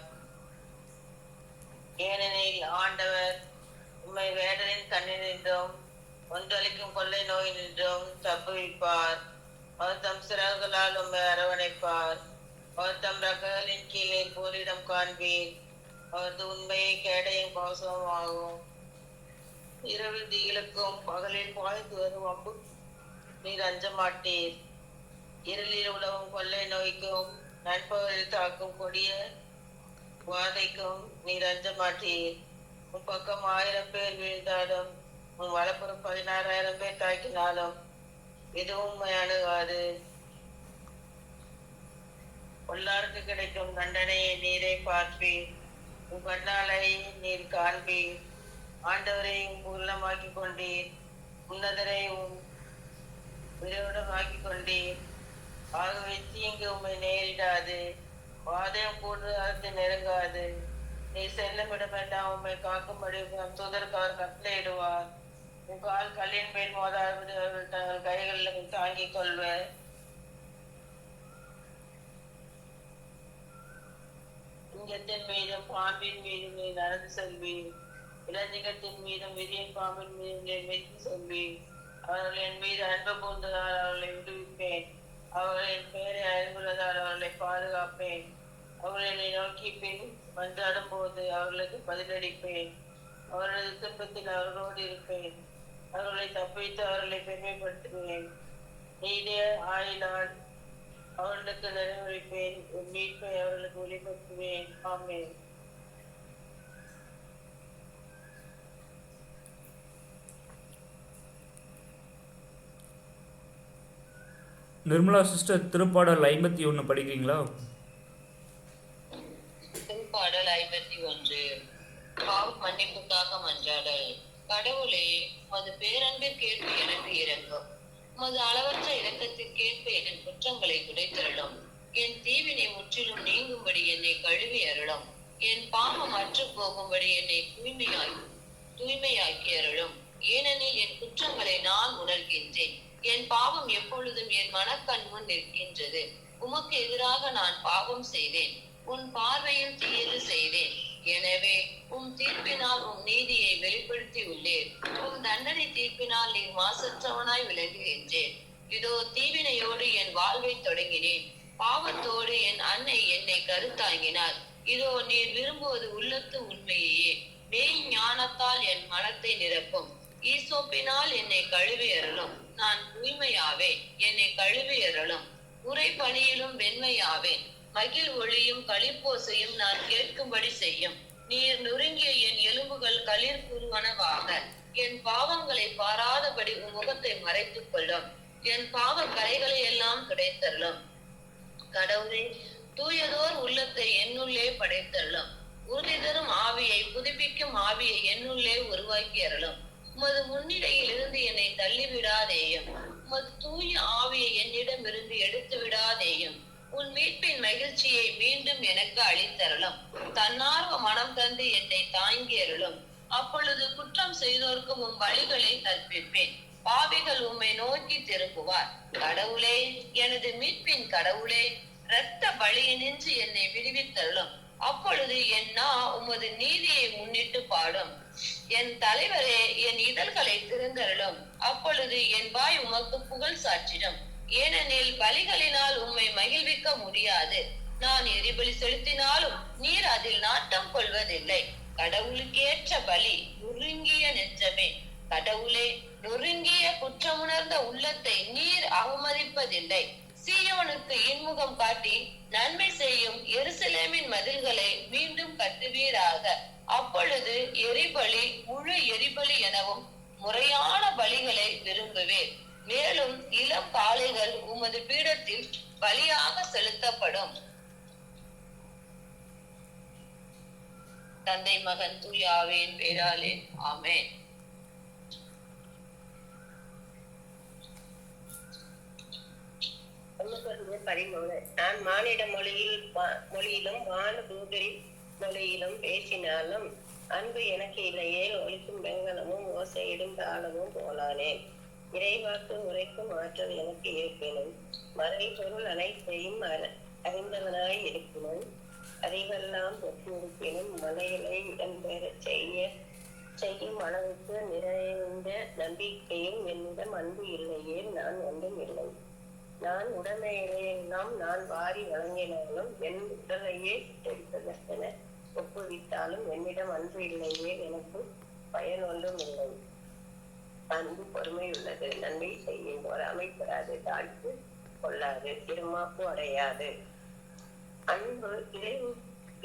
S2: ஏனெனில் ஆண்டவர் உம்மை வேடரின் கண்ணில் நின்றும் ஒன்றளிக்கும் கொள்ளை நோய் நின்றும் தப்புவிப்பார். அவர் தம் சிறகுகளால் உம்மை அரவணைப்பார். அவர் தம் ரகங்களின் கீழே போரிடம் காண்பீர். அவரது உண்மையை கேடையும் பாசமும் ஆகும். இரவில் தீகளுக்கும் பகலில் பாய்ந்து வரும் அம்பு நீர் அஞ்ச மாட்டீர். இருளில் உலவும் கொள்ளை நோய்க்கும் நண்பகலில் தாக்கும் கொடிய வாதைக்கும் நீர் அஞ்ச மாட்டீர். உன் பக்கம் 1000 பேர் வீழ்ந்தாலும், உன் வலப்புறம் 16,000 பேர் தாக்கினாலும் எதுவும் அணுகாது. பொல்லாருக்கு கிடைக்கும் தண்டனையை நீரை பார்ப்பீர். உன் கண்ணாலை நீர் காண்பீர். ஆண்டவரை உள்ளமாக்கி கொண்டீர், உன்னதரை உயிரோடமாக்கி கொண்டீர். ஆகவே தீங்கு உண்மை நேரிடாது, வாதம் கூடுதலுக்கு நெருங்காது. நீ செல்லமிடமெல்லாம் உண்மை காக்கும்படி தூதர்கார் கட்டளையிடுவார். உன் கால் கல்லின் மேல் மோதாது, அவர்கள் தங்கள் கைகளில் தாங்கிக் கொள்வர். சிங்கத்தின் மீதும் பாம்பின் மீதும் நீ நடந்து செல்வீர். இளஞ்சிங்கத்தின் மீதும் விரியன் பாம்பின் மீதும் நீ மிதித்து செல்வீர். அவர்கள் என் மீது அன்பு கூர்ந்ததால் அவர்களை விடுவிப்பேன். அவர்கள் என் பெயரை அறிந்துள்ளதால் அவர்களை பாதுகாப்பேன். அவர்களை என்னை நோக்கி பின் மன்றாடும் போது அவர்களுக்கு பதிலளிப்பேன். அவர்களது துன்பத்தில் அவர்களோடு இருப்பேன். அவர்களை தப்பித்து அவர்களை பெருமைப்படுத்துவேன். நீதிய ஆயினால் அவர்களுக்கு நிறைவேறிப்பேன். உன் மீட்பை அவர்களுக்கு வெளிப்படுத்துவேன். ஆமென்.
S1: நிர்மலா சிஸ்டர், திருப்பாடல் 51 படிக்கிறீங்களா?
S2: திருப்பாடல் 51. பாவ மன்னிப்புக்காக மன்றாடல். கடவுளே, உமது பேரன்பிற்கேற்ப எனக்கு இரங்கும். உமது அளவற்ற இரக்கத்திற்கேற்ப என் குற்றங்களை துடைத்தருளும். என் தீவினை முற்றிலும் நீங்கும்படி என்னை கழுவி அருளும். என் பாவம் அற்று போகும்படி என்னை தூய்மையாக்கி அருளும். ஏனெனில் என் குற்றங்களை நான் உணர்கின்றேன். என் பாவம் எப்பொழுதும் என் மனக்கண் முன் நிற்கின்றது. உமக்கு எதிராக நான் பாவம் செய்தேன், உன் பார்வையில் தீயது செய்தேன். எனவே உம் தீர்ப்பினால் உம் நீதியை வெளிப்படுத்தி உள்ளேன். உம் தண்டனை தீர்ப்பினால் நீர் மாசற்றவனாய் விளங்குகின்றேன். இதோ தீவினையோடு என் வாழ்வை தொடங்கினேன். பாவத்தோடு என் அன்னை என்னை கருத்தாங்கினார். இதோ நீர் விரும்புவது உள்ளத்து உண்மையே. மெய் ஞானத்தால் என் மனத்தை நிரப்பும். ஈசோப்பினால் என்னை கழுவி அருளும். நான் தூய்மையாவே, என்னை கழுவி அருளும். உரை பணியிலும் வெண்மையாவேன். மகிழ் ஒளியும் களிப்போசையும் நான் கேட்கும்படி செய்யும். நீர் நொறுங்கிய என் எலும்புகள் களிர் குருவனவாக. என் பாவங்களை பாராதபடி உன் முகத்தை மறைத்துக் கொள்ளும். என் பாவ கரைகளை எல்லாம் கிடைத்தருளும். கடவுளே, தூயதோர் உள்ளத்தை என்னுள்ளே படைத்தருளும். உறுதி தரும் ஆவியை, புதுப்பிக்கும் ஆவியை என்னுள்ளே உருவாக்கி அருளும். உமது முன்னிலையில் இருந்து என்னை தள்ளிவிடாதேயும். உமது தூய ஆவியை என்னிடம் இருந்து எடுத்து விடாதேயும். உன் மீட்பின் மகிழ்ச்சியை மீண்டும் எனக்கு அளித்தருளும். தன்னார்வ மனம் தந்து என்னை தாங்கி அருளும். அப்பொழுது குற்றம் செய்தோர்க்கும் உம் வழிகளை கற்பிப்பேன். பாவிகள் உம்மை நோக்கி திரும்புவார். கடவுளே, எனது மீட்பின் கடவுளே, இரத்த பலியினின்று என்னை விடுவித்தருளும். அப்பொழுது என் நா உமது நீதியை முன்னிட்டு பாடும். என் தலைவரே, என் இதழ்களை திறந்தருளும். அப்பொழுது என் வாய் உமக்கு புகழ் சாற்றிடும். ஏனெனில் பலிகளினால் உம்மை மகிழ்விக்க முடியாது. நான் எரிபலி செலுத்தினாலும் நீர் அதில் நாட்டம் கொள்வதில்லை. கடவுளுக்கேற்ற பலி, நுறுங்கிய நெஞ்சமே, கடவுளே, நொறுங்கிய குற்றமுணர்ந்த உள்ளத்தை நீர் அவமதிப்பதில்லை. சீயோனுக்கு இன்முகம் காட்டி நன்மை செய்யும் எருசலேமின் மதில்களை மீண்டும் கட்டுவீராக. அப்பொழுது எரிபலி முழு எரிபலி எனவும் முறையான பலிகளை விரும்புவேன். மேலும் இளம் காளைகள் உமது பீடத்தில் பலியாக செலுத்தப்படும். தந்தை மகன் தூய ஆவியின் பேராலே ஆமென்.
S3: பரிமோன நான் மானிட மொழியிலும் வானதூதரின் மொழியிலும் பேசினாலும் அன்பு எனக்கு இல்லையே ஒலிக்கும் வெங்கலமும் ஓசையிடும் தாளமும் போலானேன். இறைவாக்கு உரைக்கும் ஆற்றல் எனக்கு இருப்பினும் மறைபொருள் அனைத்தையும் அறிந்தவனாய் இருப்பினும் அறிவெல்லாம் பெற்றிருப்பினும் மலைகளை இடம்பெற செய்யும் அளவுக்கு நிறைந்த நம்பிக்கையும் என்னிடம் அன்பு இல்லையே நான் ஒன்றும் இல்லை. நான் உடமையிலையெல்லாம் நான் வாரி வழங்கினாலும் என் உடலையே எடுப்பதற்கென ஒப்புவித்தாலும் என்னிடம் அன்பு இல்லையே எனக்கு பயன் ஒன்றும் இல்லை. அன்பு பொறுமை உள்ளது, நன்மை செய்யும், அமைப்படாது, தாழ்த்து கொள்ளாது, திருமாப்பு அடையாது. அன்பு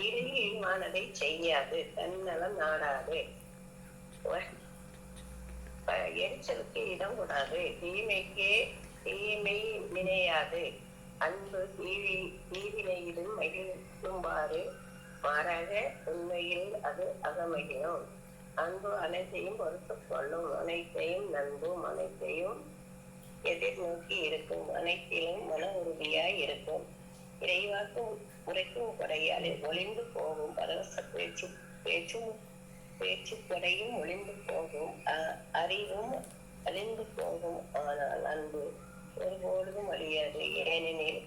S3: இறைவானதை செய்யாது, தன்னலம் நாடாது, எரிச்சலுக்கு இடம் கூடாது, தீமை நினையாது. அன்பு தீவினையிலும் மகிழும்பாறு மாறாக உண்மையில் அது அகமகிழும். அன்பு அனைத்தையும் பொறுத்து கொள்ளும், அனைத்தையும் நம்பும், அனைத்தையும் எதிர்நோக்கி இருக்கும், அனைத்திலும் மன உறுதியாய் இருக்கும். இறைவாக்கு உரைக்கும் கொடையாலே ஒளிந்து போகும் பரவச பேச்சு கொடையும் ஒளிந்து போகும், அறிவும் அழிந்து போகும். ஆனால் அன்பு ஒருபொழுதும் அழியாது. ஏனெனில்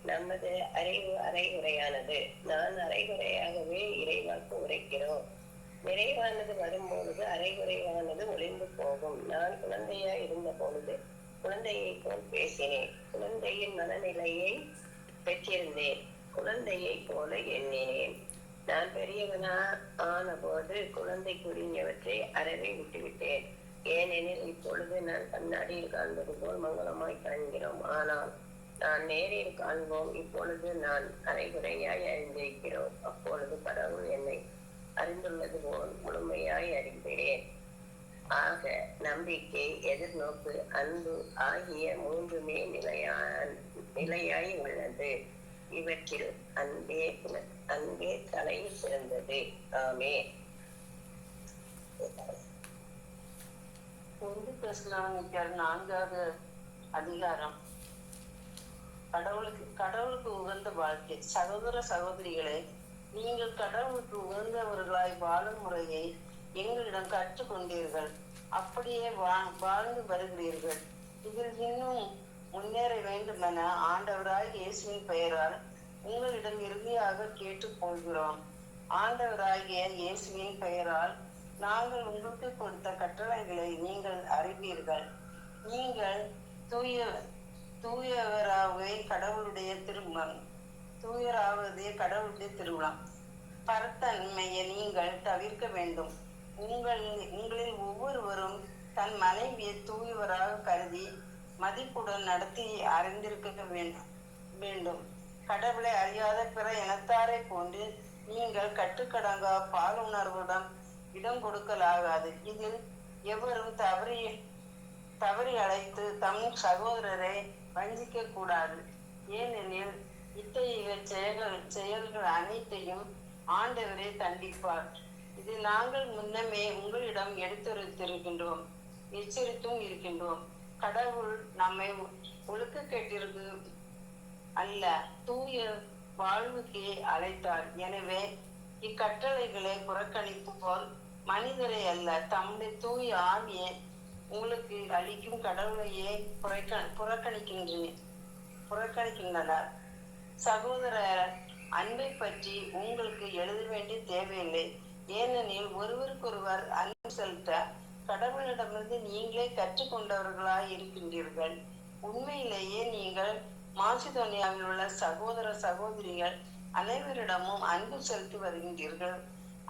S3: நமது அறிவு அரைகுறையானது. நான் அரைகுறையாகவே இறைவாக்கு உரைக்கிறோம். நிறைவானது வரும்பொழுது அரைகுறையானது ஒளிந்து போகும். நான் குழந்தையாய் இருந்த பொழுது குழந்தையை போல் பேசினேன், குழந்தையின் மனநிலையை பெற்றிருந்தேன், குழந்தையை போல எண்ணினேன். நான் பெரியவனா ஆன போது குழந்தைக்குரியவற்றை அறவே விட்டுவிட்டேன். ஏனெனில் இப்பொழுது நான் கண்ணாடியில் காண்பது போல் மங்களமாய் காண்கிறோம், ஆனால் நான் நேரில் காண்போம். இப்பொழுது நான் அரைகுறையாய் அறிந்திருக்கிறோம், அப்பொழுது கடவுள் என்னை அறிந்துள்ளது போல் முழுமையாய் அறிந்தேன். ஆக நம்பிக்கை, எதிர்நோக்கு, அன்பு ஆகிய மூன்றுமே நிலையாய் உள்ளது. இவற்றில் அன்பே தலையில் சிறந்தது. ஆமே.
S4: 1 தெசலோனிக்கர் 4வது அதிகாரம். கடவுளுக்கு உகந்த வாழ்க்கை. சகோதர சகோதரிகளே, நீங்கள் கடவுளுக்கு உகந்தவர்களாய் வாழும் முறையை எங்களிடம் கற்றுக்கொண்டீர்கள், அப்படியே வாழ்ந்து வருகிறீர்கள். இதில் இன்னும் முன்னேற வேண்டுமென ஆண்டவராய் இயேசுவின் பெயரால் உங்களிடம் இறுதியாக கேட்டுக்கொள்கிறோம். ஆண்டவராகிய இயேசுவின் பெயரால் நாங்கள் உங்களுக்கு கொடுத்த கட்டளைகளை நீங்கள் அறிவீர்கள். நீங்கள் தூயவராகவே கடவுளுடைய திருவிழம். பரத்தன்மையை நீங்கள் தவிர்க்க வேண்டும். உங்களில் ஒவ்வொருவரும் தன் மனைவியை தூயவராக கருதி மதிப்புடன் நடத்தி அறிந்திருக்க வேண்டும். கடவுளை அறியாத பிற இனத்தாரை போன்று நீங்கள் கட்டுக்கடங்கா பாலுணர்வுடன் இடம் கொடுக்கலாகாது. இதில் எவரும் தவறி அழைத்து தம் சகோதரரை வஞ்சிக்க கூடாது. ஏனெனில் இத்தகைய செயல்கள் அனைத்தையும் ஆண்டவரே தண்டிப்பார். இது நாங்கள் முன்னமே உங்களிடம் எச்சரித்தும் இருக்கின்றோம். கடவுள் நம்மை ஒழுக்கக்கேட்டிற்கு அல்ல, தூய வாழ்வுக்கே அழைத்தார். எனவே இக்கட்டளைகளை புறக்கணிப்போர் மனிதரை அல்ல, தம்முடைய தூய ஆவியை உங்களுக்கு அளிக்கும் கடவுளையே புறக்கணிக்கின்றனர். சகோதர அன்பை பற்றி உங்களுக்கு எழுத வேண்டிய தேவையில்லை. ஏனெனில் ஒருவருக்கொருவர் அன்பு செலுத்த கடவுளிடமிருந்து நீங்களே கற்றுக்கொண்டவர்களாய் இருக்கின்றீர்கள். உண்மையிலேயே நீங்கள் மாசிதோனியாவில் உள்ள சகோதர சகோதரிகள் அனைவரிடமும் அன்பு செலுத்தி வருகின்றீர்கள்.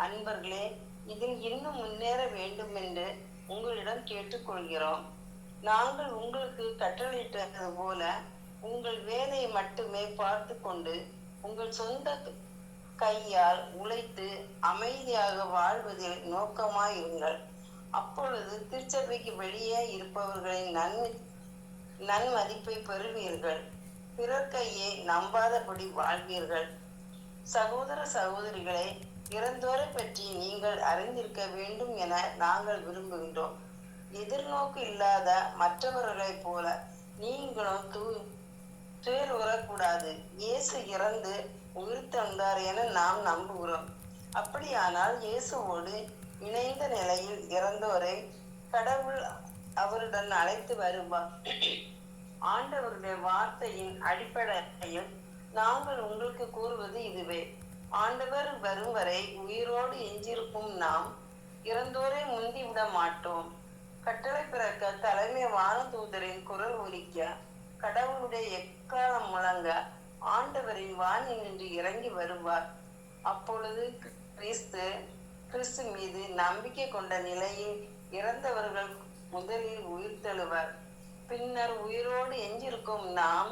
S4: அன்பர்களே, இதில் இன்னும் முன்னேற வேண்டும் என்று உங்களிடம் கேட்டுக்கொள்கிறோம். நாங்கள் உங்களுக்கு கட்டளையிட்டது போல உங்கள் வேலையை மட்டுமே பார்த்து கொண்டு உங்கள் சொந்த கையால் உழைத்து அமைதியாக வாழ்வதில் நோக்கமாயிருங்கள். அப்பொழுது திருச்சபைக்கு வெளியே இருப்பவர்களின் நன்மதிப்பை பெறுவீர்கள். பிறர் கையை நம்பாதபடி வாழ்வீர்கள். சகோதர சகோதரிகளே, இறந்தோரை பற்றி நீங்கள் அறிந்திருக்க வேண்டும் என நாங்கள் விரும்புகின்றோம். எதிர்நோக்கு இல்லாத மற்றவர்களைப் போல நீங்களும் துயர் உறக்கூடாது. இயேசு இறந்து உயிர்த்தெழுந்தார் என நாம் நம்புகிறோம். அப்படியானால் இயேசுவோடு இணைந்த நிலையில் இறந்தோரை கடவுள் அவருடன் அழைத்து வருவார். ஆண்டவருடைய வார்த்தையின் அடிப்படையில் நாங்கள் உங்களுக்கு கூறுவது இதுவே: ஆண்டவர் வரும் வரை உயிரோடு எஞ்சிருக்கும் நாம் இறந்தோரை முந்திவிட மாட்டோம். கட்டளை பிறக்க தலைமை வானதூதரின் குரல் ஒலிக்க கடவுளுடைய எக்காலம் முழங்க ஆண்டவரின் வானில் நின்று இறங்கி வருவார். அப்பொழுது கிறிஸ்து மீது நம்பிக்கை கொண்ட நிலையில் இறந்தவர்கள் முதலில் உயிர்த்தெழுவர். பின்னர் உயிரோடு எஞ்சிருக்கும் நாம்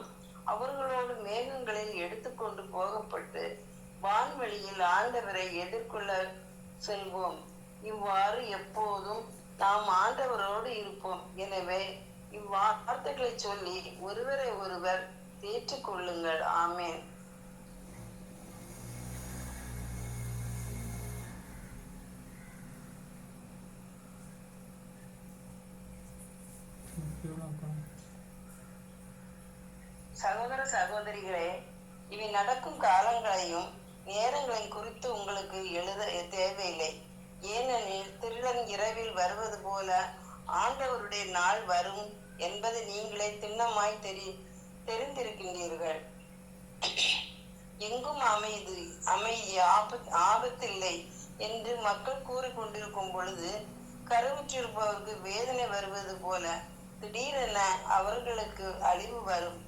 S4: அவர்களோடு மேகங்களில் எடுத்துக்கொண்டு போகப்பட்டு வான்வெளியில் ஆண்டவரை எதிர்கொள்ள செல்வோம். இவ்வாறு எப்போதும் நாம் ஆண்டவரோடு இருப்போம். எனவே இவ்வார்த்தைகளை சொல்லி ஒருவரை ஒருவர் தேற்றிக் கொள்ளுங்கள். ஆமேன். சகோதர சகோதரிகளே, இவை நடக்கும் காலங்களையும் நேரங்களையும் குறித்து உங்களுக்கு எழுத தேவையில்லை. ஏனெனில் திருடன் இரவில் வருவது போல ஆண்டவருடைய நாள் வரும் என்பதை நீங்களே திண்ணமாய் தெரிந்திருக்கின்றீர்கள். எங்கும் அமைதி ஆபத்தில்லை என்று மக்கள் கூறிக்கொண்டிருக்கும் பொழுது கருவுற்றிருப்பவருக்கு வேதனை வருவது போல திடீரென அவர்களுக்கு அழிவு வரும்.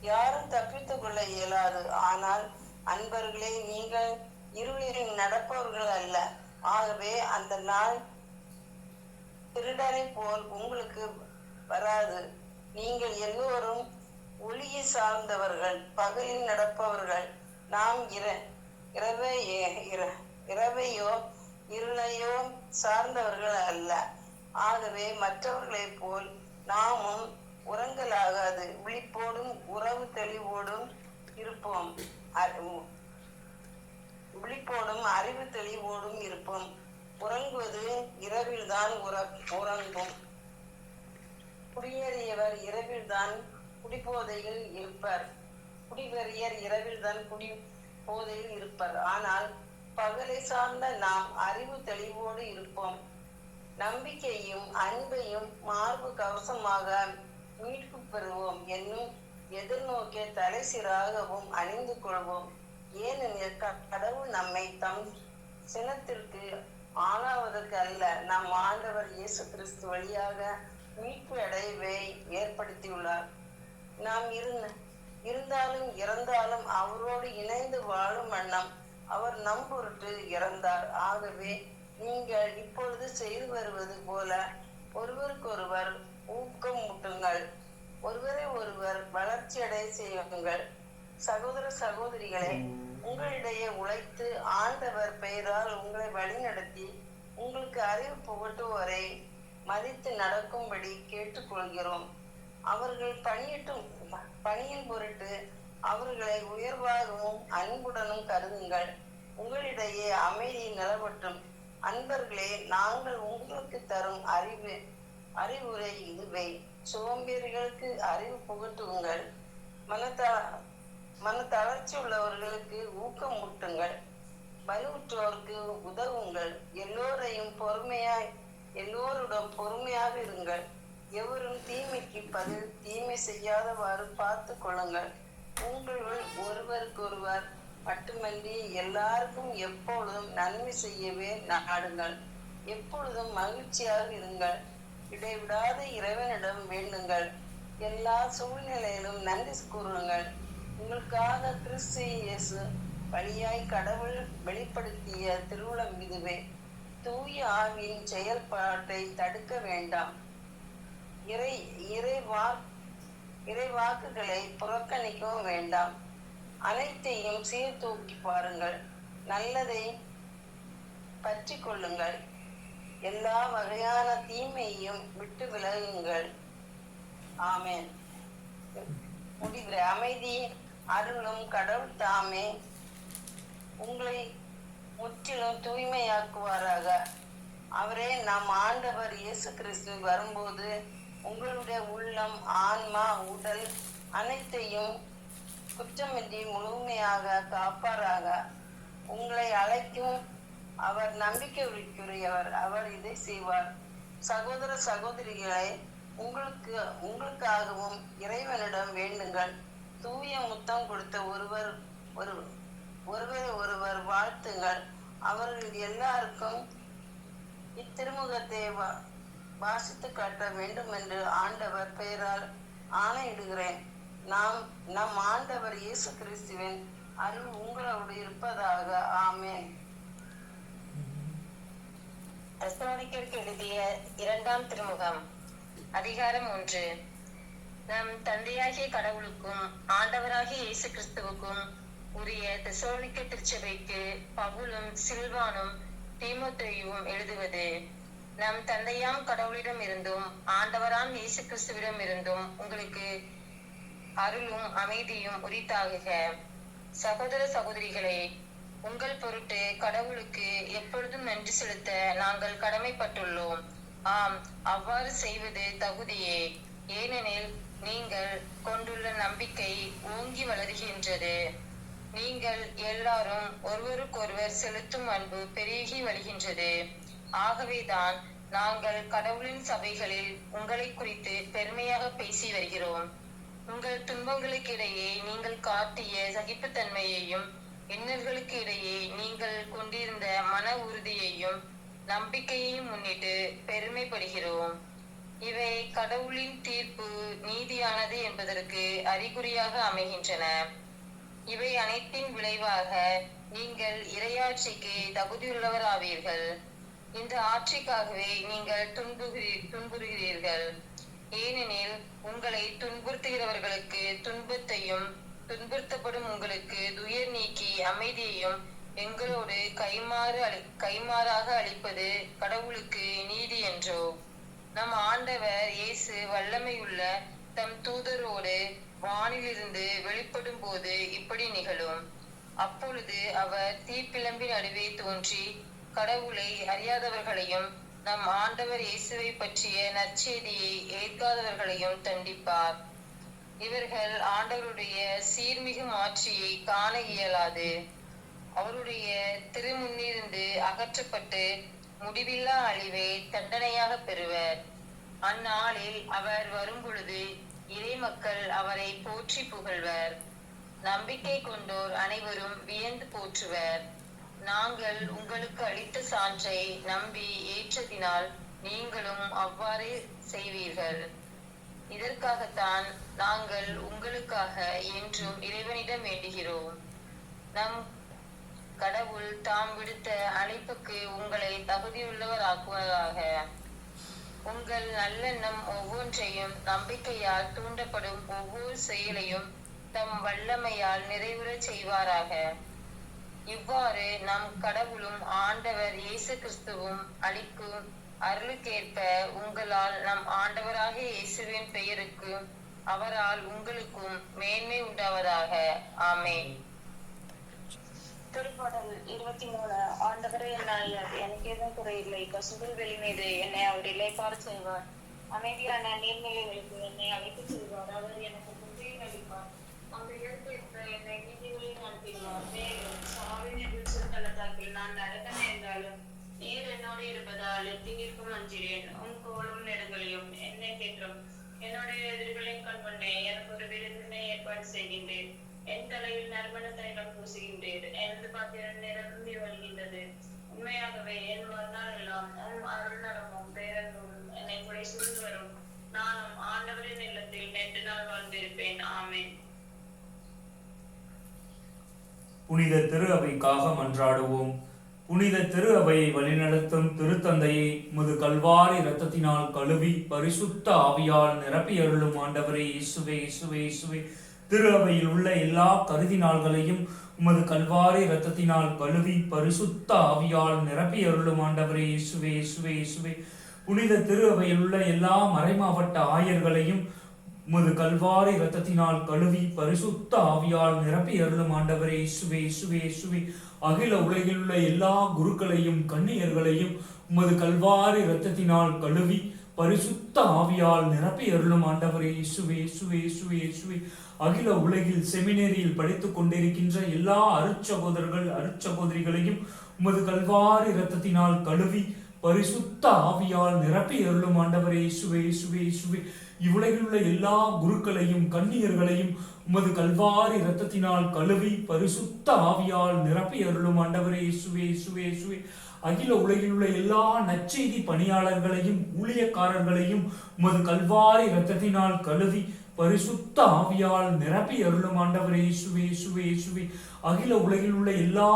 S4: யாரும் தப்பித்துக் கொள்ள இயலாது. ஆனால் அன்பர்களே, நீங்கள் இருளில் நடப்பவர்கள் அல்ல. ஆகவே அந்த நாள் திருடனை போல் உங்களுக்கு வராது. நீங்கள் எல்லோரும் ஒளியை சார்ந்தவர்கள், பகலில் நடப்பவர்கள். நாம் இரவையோ இருளையோ சார்ந்தவர்கள் அல்ல. ஆகவே மற்றவர்களைப் போல் நாமும் உறங்கலாகாது விழிப்போடும் உறவு தெளிவோடும் இருப்போம். விழிப்போடும் அறிவு தெளிவோடும் இருப்போம். உறங்குவது இரவில்தான் உறங்கும். குடியேறியவர் இரவில்தான் குடிபோதையில் இருப்பார். குடிவெறியர் இரவில்தான் குடிபோதையில் இருப்பார். ஆனால் பகலை சார்ந்த நாம் அறிவு தெளிவோடு இருப்போம். நம்பிக்கையும் அன்பையும் மார்பு கவசமாக மீட்பு பெறுவோம் என்னும் எதிர்நோக்கிய தலை சிறாகவும் அணிந்து கொள்வோம். ஏனெனில் கடவுள் நம்மை தம் சினத்திற்கு ஆளாவதற்கு அல்ல, நம் ஆண்டவர் இயேசு கிறிஸ்து வழியாக மீட்பு அடைவை ஏற்படுத்தியுள்ளார். நாம் இருந்தாலும் இறந்தாலும் அவரோடு இணைந்து வாழும் வண்ணம் அவர் நம் பொருட்டு இறந்தார். ஆகவே நீங்கள் இப்பொழுது செய்து வருவது போல ஒருவருக்கொருவர் ஊக்கம் ஊட்டுங்கள், ஒருவரை ஒருவர் வளர்ச்சி அடைய செய்யுங்கள். சகோதர சகோதரிகளே, உங்களிடையே உழைத்து ஆண்டவர் பெயரால் உங்களை வழிநடத்தி உங்களுக்கு அறிவு புகட்டுவோரை மதித்து நடக்கும்படி கேட்டுக்கொள்கிறோம். அவர்கள் பணியின் பொருட்டு அவர்களை உயர்வாகவும் அன்புடனும் கருதுங்கள். உங்களிடையே அமைதி நிலவட்டும். அன்பர்களே, நாங்கள் உங்களுக்கு தரும் அறிவுரை இதுவே: சோம்பேறிகளுக்கு அறிவு புகட்டுங்கள், மனத்தளர்ச்சி உள்ளவர்களுக்கு ஊக்கம் ஊட்டுங்கள், வலுவுற்றோருக்கு உதவுங்கள். எல்லோருடன் பொறுமையாக இருங்கள். எவரும் தீமைக்கு பதில் தீமை செய்யாதவாறு பார்த்து கொள்ளுங்கள். உங்களுள் ஒருவருக்கொருவர் மட்டுமன்றி எல்லாருக்கும் எப்பொழுதும் நன்மை செய்யவே நாடுங்கள். எப்பொழுதும் மகிழ்ச்சியாக இருங்கள். இடைவிடாத இறைவனிடம் வேண்டுங்கள். எல்லா சூழ்நிலையிலும் நன்றி கூறுங்கள். உங்களுக்காக கிறிஸ்து இயேசு வழியாய் கடவுள் வெளிப்படுத்திய திருவுளம் இதுவே: தூய ஆவியின் செயல்பாட்டை தடுக்க வேண்டாம். இறை இறைவா இறைவாக்குகளை புறக்கணிக்கவும் வேண்டாம். அனைத்தையும் சீர்தூக்கி பாருங்கள், நல்லதை பற்றி கொள்ளுங்கள், எல்லா வகையான தீமையையும் விட்டு விலகுங்கள். ஆமென். முடிகிற அமைதி அருளும் கடவுள் தாமே உங்களை முற்றிலும் தூய்மையாக்குவாராக. அவரே நம் ஆண்டவர் இயேசு கிறிஸ்து வரும்போது உங்களுடைய உள்ளம், ஆன்மா, உடல் அனைத்தையும் குற்றமின்றி முழுமையாக காப்பாராக. உங்களை அழைக்கும் அவர் நம்பிக்கைக்குரியவர், அவர் இதை செய்வார். சகோதர சகோதரிகளை, உங்களுக்காகவும் இறைவனிடம் வேண்டுங்கள். தூய முத்தம் கொடுத்த ஒருவரை ஒருவர் வாழ்த்துங்கள். அவர்கள் எல்லாருக்கும் இத்திருமுகத்தை வாசித்து காட்ட வேண்டும் என்று ஆண்டவர் பெயரால் ஆணையிடுகிறேன். நம் ஆண்டவர் இயேசு கிறிஸ்துவின் அருள் உங்களோடு இருப்பதாக. ஆமென்.
S5: தெசலோனிக்கேயருக்கு எழுதிய 2ஆம் திருமுகம், அதிகாரம் 1. நம் தந்தையாகிய கடவுளுக்கும் ஆண்டவராகிய இயேசு கிறிஸ்துவுக்கும் உரிய தெசலோனிக்க திருச்சபைக்கு பவுலும் சில்வானும் தீமோத்தேயுவும் எழுதுவது. நம் தந்தையாம் கடவுளிடம் இருந்தும் ஆண்டவராம் இயேசு கிறிஸ்துவிடம் இருந்தும் உங்களுக்கு அருளும் அமைதியும் உரித்தாகுக. சகோதர சகோதரிகளே, உங்கள் பொருட்டு கடவுளுக்கு எப்பொழுதும் நன்றி செலுத்த நாங்கள் கடமைப்பட்டுள்ளோம். ஆம், அவ்வாறு செய்வது தகுதியே. ஏனெனில் நீங்கள் கொண்டுள்ள நம்பிக்கை ஓங்கி வளர்கின்றது. நீங்கள் எல்லாரும் ஒருவருக்கொருவர் செலுத்தும் அன்பு பெருகி வருகின்றது. ஆகவேதான் நாங்கள் கடவுளின் சபைகளில் உங்களை குறித்து பெருமையாக பேசி வருகிறோம். உங்கள் துன்பங்களுக்கு இடையே நீங்கள் காட்டிய சகிப்புத்தன்மையையும், இன்னல்களுக்கு இடையே நீங்கள் கொண்டிருந்த மன உறுதியையும் நம்பிக்கையையும் முன்னிட்டு பெருமைப்படுகிறோம். இவை கடவுளின் தீர்ப்பு நீதியானது என்பதற்கு அறிகுறியாக அமைகின்றன. இவை அனைத்தின் விளைவாக நீங்கள் இறையாட்சிக்கு தகுதியுள்ளவராவீர்கள். இந்த ஆட்சிக்காகவே நீங்கள் துன்புறுகிறீர்கள். ஏனெனில் உங்களை துன்புறுத்துகிறவர்களுக்கு துன்பத்தையும், துன்புறுத்தப்படும் உங்களுக்கு துயர் நீக்கி அமைதியையும் எங்களோடு கைமாறாக அளிப்பது கடவுளுக்கு நீதி என்றோ. நம் ஆண்டவர் இயேசு வல்லமையுள்ள தம் தூதரோடு வானிலிருந்து வெளிப்படும் போது இப்படி நிகழும். அப்பொழுது அவர் தீப்பிழம்பின் நடுவே தோன்றி கடவுளை அறியாதவர்களையும் நம் ஆண்டவர் இயேசுவை பற்றிய நற்செய்தியை ஏற்காதவர்களையும் தண்டிப்பார். இவர்கள் ஆண்டவருடைய சீர்மிகு ஆட்சியை காண இயலாது. அவருடைய திருமுன்னிருந்து அகற்றப்பட்டு முடிவில்லா அழிவை தண்டனையாக பெறுவர். அந்நாளில் அவர் வரும்பொழுது இறை மக்கள் அவரை போற்றி புகழ்வர். நம்பிக்கை கொண்டோர் அனைவரும் வியந்து போற்றுவர். நாங்கள் உங்களுக்கு அளித்த சான்றை நம்பி ஏற்றதினால் நீங்களும் அவ்வாறு செய்வீர்கள். இதற்காகத்தான் நாங்கள் உங்களுக்காக என்றும் இறைவனிடம் வேண்டுகிறோம். நம் கடவுள் தாம் விடுத்த அழைப்புக்கு உங்களை தகுதியுள்ளவராக்குவதாக. உங்கள் நல்லெண்ணம் ஒவ்வொன்றையும் நம்பிக்கையால் தூண்டப்படும் ஒவ்வொரு செயலையும் தம் வல்லமையால் நிறைவுறச் செய்வாராக. இவ்வாறு நம் கடவுளும் ஆண்டவர் இயேசு கிறிஸ்துவும் அளிக்கும் அருளுக்கேற்ப உங்களால் நம் ஆண்டவராகிய இயேசுவின் பெயருக்கு அவரால் உங்களுக்கும் மேன்மை உண்டாவதாக. ஆமென்.
S6: திருப்பாடல் 23. ஆண்டவரே என் நாயர், எனக்கு எதுவும் குறையில்லை. பசும்புல் வெளி மீது என்னை அவர் இளைப்பாற செய்வார். அமைதியான நீர்நிலைகளுக்கு என்னை அழைத்துச் செல்வார். அவர் எனக்கு புத்தியை அளிப்பார். அந்த இடத்திற்கு என்னை நீதிகளில் நடத்தினார். மேலும் சாவின் எதிர்த்தலத்தாக்கில் நான் நடக்க நேர்ந்தாலும் நீர் என்னோடு இருப்பதால் எத்தீங்கிற்கும் அஞ்சிறேன். உன் கோலும் நெடுங்களையும் என்னை தேற்றும். என்னுடைய எதிர்களின் கண்முன்னே எனக்கு ஒரு விருந்தினை ஏற்பாடு செய்கின்றேன். என் தலையில் நறுமண தைலம் பூசுகின்றேன். எனது பாத்திரம் நிரம்பி வருகின்றது. உண்மையாகவே என் மறுநாள் எல்லாம் அருள் நலமும் பேரன்பும் என்னை கூட சூழ்ந்து வரும். நானும் ஆண்டவரின் இல்லத்தில் நெட்டு நாள் வாழ்ந்திருப்பேன். ஆமென்.
S1: புனித திரு அவைக்காக மன்றாடுவோம். புனித திரு அவையை வழிநடத்தும் திருத்தந்தையை உமது கல்வாரி இரத்தத்தினால் கழுவி பரிசுத்த ஆவியால் நிரப்பி அருளும் ஆண்டவரே இயேசுவே இயேசுவே இயேசுவே. திரு அவையில் உள்ள எல்லா கருதினாள்களையும் உமது கல்வாரி இரத்தத்தினால் கழுவி பரிசுத்த ஆவியால் நிரப்பி அருளும் ஆண்டவரே இயேசுவே இயேசுவே இயேசுவே. புனித திரு அவையில் உள்ள எல்லா மறைமாவட்ட ஆயர்களையும் உமது கல்வாரி இரத்தத்தினால் கழுவி பரிசுத்த ஆவியால் நிரப்பி அருளும் ஆண்டவரே இயேசுவே இயேசுவே இயேசுவே. அகில உலகில் உள்ள எல்லா குருக்களையும் கன்னியர்களையும் உமது கல்வாரி இரத்தத்தினால் கழுவி பரிசுத்த ஆவியால் நிரப்பி அருளும் ஆண்டவரே இயேசுவே இயேசுவே இயேசுவே இயேசுவே. அகில உலகில் செமினேரியில் படித்துக் கொண்டிருக்கின்ற எல்லா அருட்சகோதரர்கள் அருட்சகோதரிகளையும் உமது கல்வாரி இரத்தத்தினால் கழுவி பரிசுத்த ஆவியால் நிரப்பி அருளும் ஆண்டவரே இயேசுவே இயேசுவே இயேசுவே. இவ்வுலகில் உள்ள எல்லா குருக்களையும் கன்னியர்களையும் உமது கல்வாரி இரத்தத்தினால் கழுவி பரிசுத்த ஆவியால் நிரப்பி அருளும் ஆண்டவரே இயேசுவே இயேசுவே இயேசுவே. அகில உலகில் உள்ள எல்லா நற்செய்தி பணியாளர்களையும் ஊழியக்காரர்களையும் உமது கல்வாரி இரத்தத்தினால் கழுவி பரிசுத்த ஆவியால் நிரப்பி அருளும் ஆண்டவரே இயேசுவே இயேசுவே இயேசுவே. அகில உலகில் உள்ள எல்லா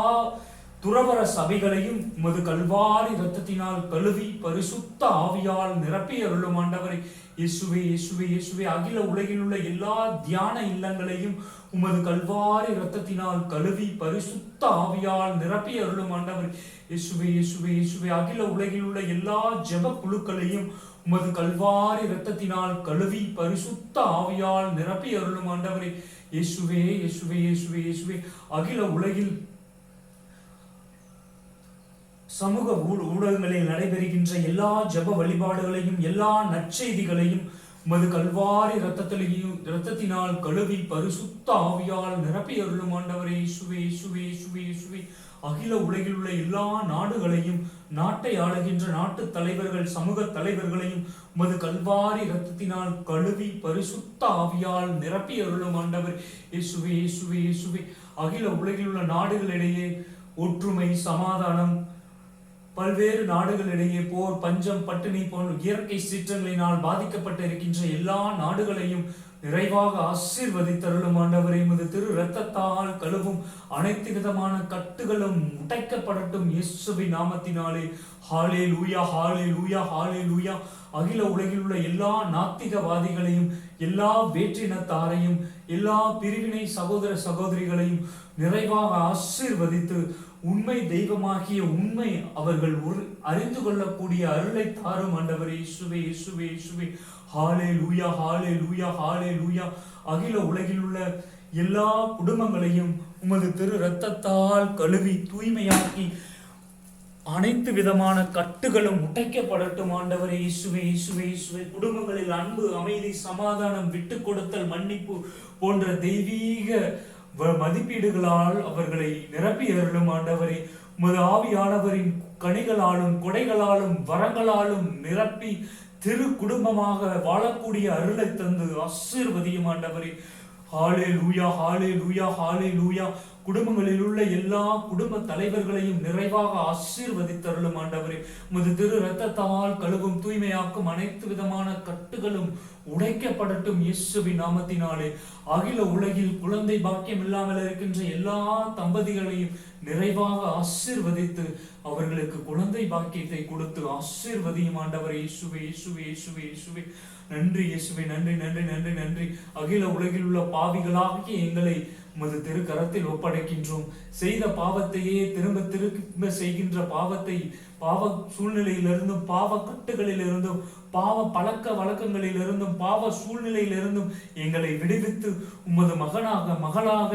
S1: துறவர சபைகளையும் உமது கல்வாரி இரத்தத்தினால் கழுவி பரிசுத்த ஆவியால் நிரப்பி அருளும் ஆண்டவரே இயேசுவே இயேசுவே இயேசுவே. அகில உலகில் உள்ள எல்லா தியான இல்லங்களையும் உமது கல்வாரி இரத்தத்தினால் கழுவி பரிசுத்த ஆவியால் நிரப்பி அருளும் ஆண்டவரே இயேசுவே இயேசுவே இயேசுவே. அகில உலகில் உள்ள எல்லா ஜெப குழுக்களையும் உமது கல்வாரி இரத்தத்தினால் கழுவி பரிசுத்த ஆவியால் நிரப்பி அருளும் ஆண்டவரே இயேசுவே இயேசுவே இயேசுவே இயேசுவே. அகில உலகில் சமூக ஊடகங்களில் நடைபெறுகின்ற எல்லா ஜெப வழிபாடுகளையும் எல்லா நற்செய்திகளையும் உமது கல்வாரி இரத்தத்தினால் கழுவி பரிசுத்த ஆவியால் நிரப்பி அருளும் ஆண்டவரே இயேசுவே இயேசுவே இயேசுவே இயேசுவே. அகில உலகில் உள்ள எல்லா நாடுகளையும் நாட்டை ஆளுகின்ற நாட்டு தலைவர்கள் சமூக தலைவர்களையும் உமது கல்வாரி இரத்தத்தினால் கழுவி பரிசுத்த ஆவியால் நிரப்பி அருளும் ஆண்டவர் இயேசுவே இயேசுவே இயேசுவே. அகில உலகில் உள்ள நாடுகளிடையே ஒற்றுமை சமாதானம், பல்வேறு நாடுகளிடையே போர் பஞ்சம் பட்டினி போன்ற இயற்கை சீற்றங்களினால் பாதிக்கப்பட்டு இருக்கின்ற எல்லா நாடுகளையும் நிறைவாக ஆசீர்வதித்தருளும் ஆண்டவரே. உமது திரு இரத்தத்தால் கழுவும் அனைத்து விதமான கட்டுகளும் உடைக்கப்படட்டும் இயேசுவின் நாமத்தினாலே. ஹல்லேலூயா ஹல்லேலூயா ஹல்லேலூயா. அகில உலகில் உள்ள எல்லா நாத்திகவாதிகளையும் எல்லா வேற்றினத்தாரையும் எல்லா பிரிவினை சகோதர சகோதரிகளையும் நிறைவாக ஆசீர்வதித்து உண்மை தெய்வமாகிய உண்மை அவர்கள் அறிந்து கொள்ளக்கூடிய அருளை தாரும் ஆண்டவரே இயேசுவே இயேசுவே இயேசுவே. ஹல்லேலூயா ஹல்லேலூயா ஹல்லேலூயா. அகில உலகில் உள்ள எல்லா குடும்பங்களையும் உமது திரு இரத்தத்தால் கழுவி தூய்மையாக்கி அனைத்து விதமான கட்டுகளும் உடைக்கப்படட்டும் ஆண்டவரே இயேசுவே இயேசுவே இயேசுவே. குடும்பங்களில் அன்பு அமைதி சமாதானம் விட்டு கொடுத்தல் மன்னிப்பு போன்ற தெய்வீக மதிப்பீடுகளால் அவர்களை நிரப்பி அருளும் ஆண்டவரே. உமது ஆவியானவரின் கனிகளாலும் கொடைகளாலும் வரங்களாலும் நிரப்பி திரு குடும்பமாக வாழக்கூடிய அருளை தந்து ஆசீர்வதியும் ஆண்டவரே. ஹல்லேலூயா ஹல்லேலூயா ஹல்லேலூயா. குடும்பங்களில் உள்ள எல்லா குடும்ப தலைவர்களையும் நிறைவாக ஆசீர்வதித்தருளும் ஆண்டவரே. உமது திரு இரத்தத்தால் கழுவும் தூய்மையாக்கும் அனைத்து விதமான கட்டுகளும் உடைக்கப்படட்டும் இயேசுவின் நாமத்தினாலே. அகில உலகில் குழந்தை பாக்கியம் இல்லாமல் இருக்கின்ற எல்லா தம்பதிகளையும் நிறைவாக ஆசீர்வதித்து அவர்களுக்கு குழந்தை பாக்கியத்தை கொடுத்து ஆசீர்வதியும் ஆண்டவரே இயேசுவே இயேசுவே இயேசுவே இயேசுவே. நன்றி இயேசுவே நன்றி நன்றி நன்றி நன்றி. அகில உலகில் உள்ள பாவிகளாகிய எங்களை உமது திருக்கரத்தில் ஒப்படைக்கின்றோம். செய்த பாவத்தையே திரும்ப திரும்ப செய்கின்ற பாவத்தை, பாவ சூழ்நிலையிலிருந்தும் பாவ கட்டுகளிலிருந்தும் பாவ பழக்க வழக்கங்களிலிருந்தும் பாவ சூழ்நிலையிலிருந்தும் எங்களை விடுவித்து உமது மகனாக மகளாக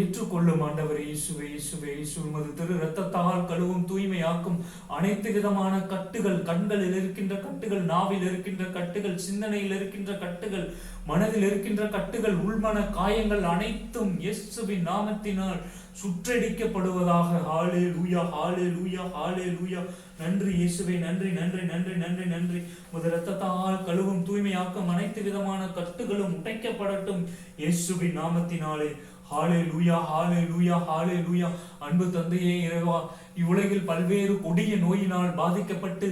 S1: ஏற்றுக்கொள்ளும் ஆண்டவரே இயேசுவே இயேசுவே இயேசு. உமது திரு இரத்தத்தால் கழுவும் தூய்மையாக்கும் அனைத்து விதமான கட்டுகள், கண்களில் இருக்கின்ற கட்டுகள், நாவில் இருக்கின்ற கட்டுகள், சிந்தனையில் இருக்கின்ற கட்டுகள், மனதில் இருக்கின்ற கட்டுகள், உள்மன காயங்கள் அனைத்தும் இயேசுவின் நாமத்தினால் சுற்றடிக்கப்படுவதாக. ஹல்லேலூயா ஹல்லேலூயா ஹல்லேலூயா. நன்றி இயேசுவே நன்றி நன்றி நன்றி நன்றி நன்றி. உமது இரத்தத்தால் கழுவும் தூய்மையாக்கும் அனைத்து விதமான கட்டுகளும் உடைக்கப்படட்டும் இயேசுவின் நாமத்தினாலே. ஹalleluya ஹalleluya ஹalleluya. அன்பு தந்தையே இறைவா, இவ்வுலகில் பல்வேறு கொடிய நோயினால் பாதிக்கப்பட்டு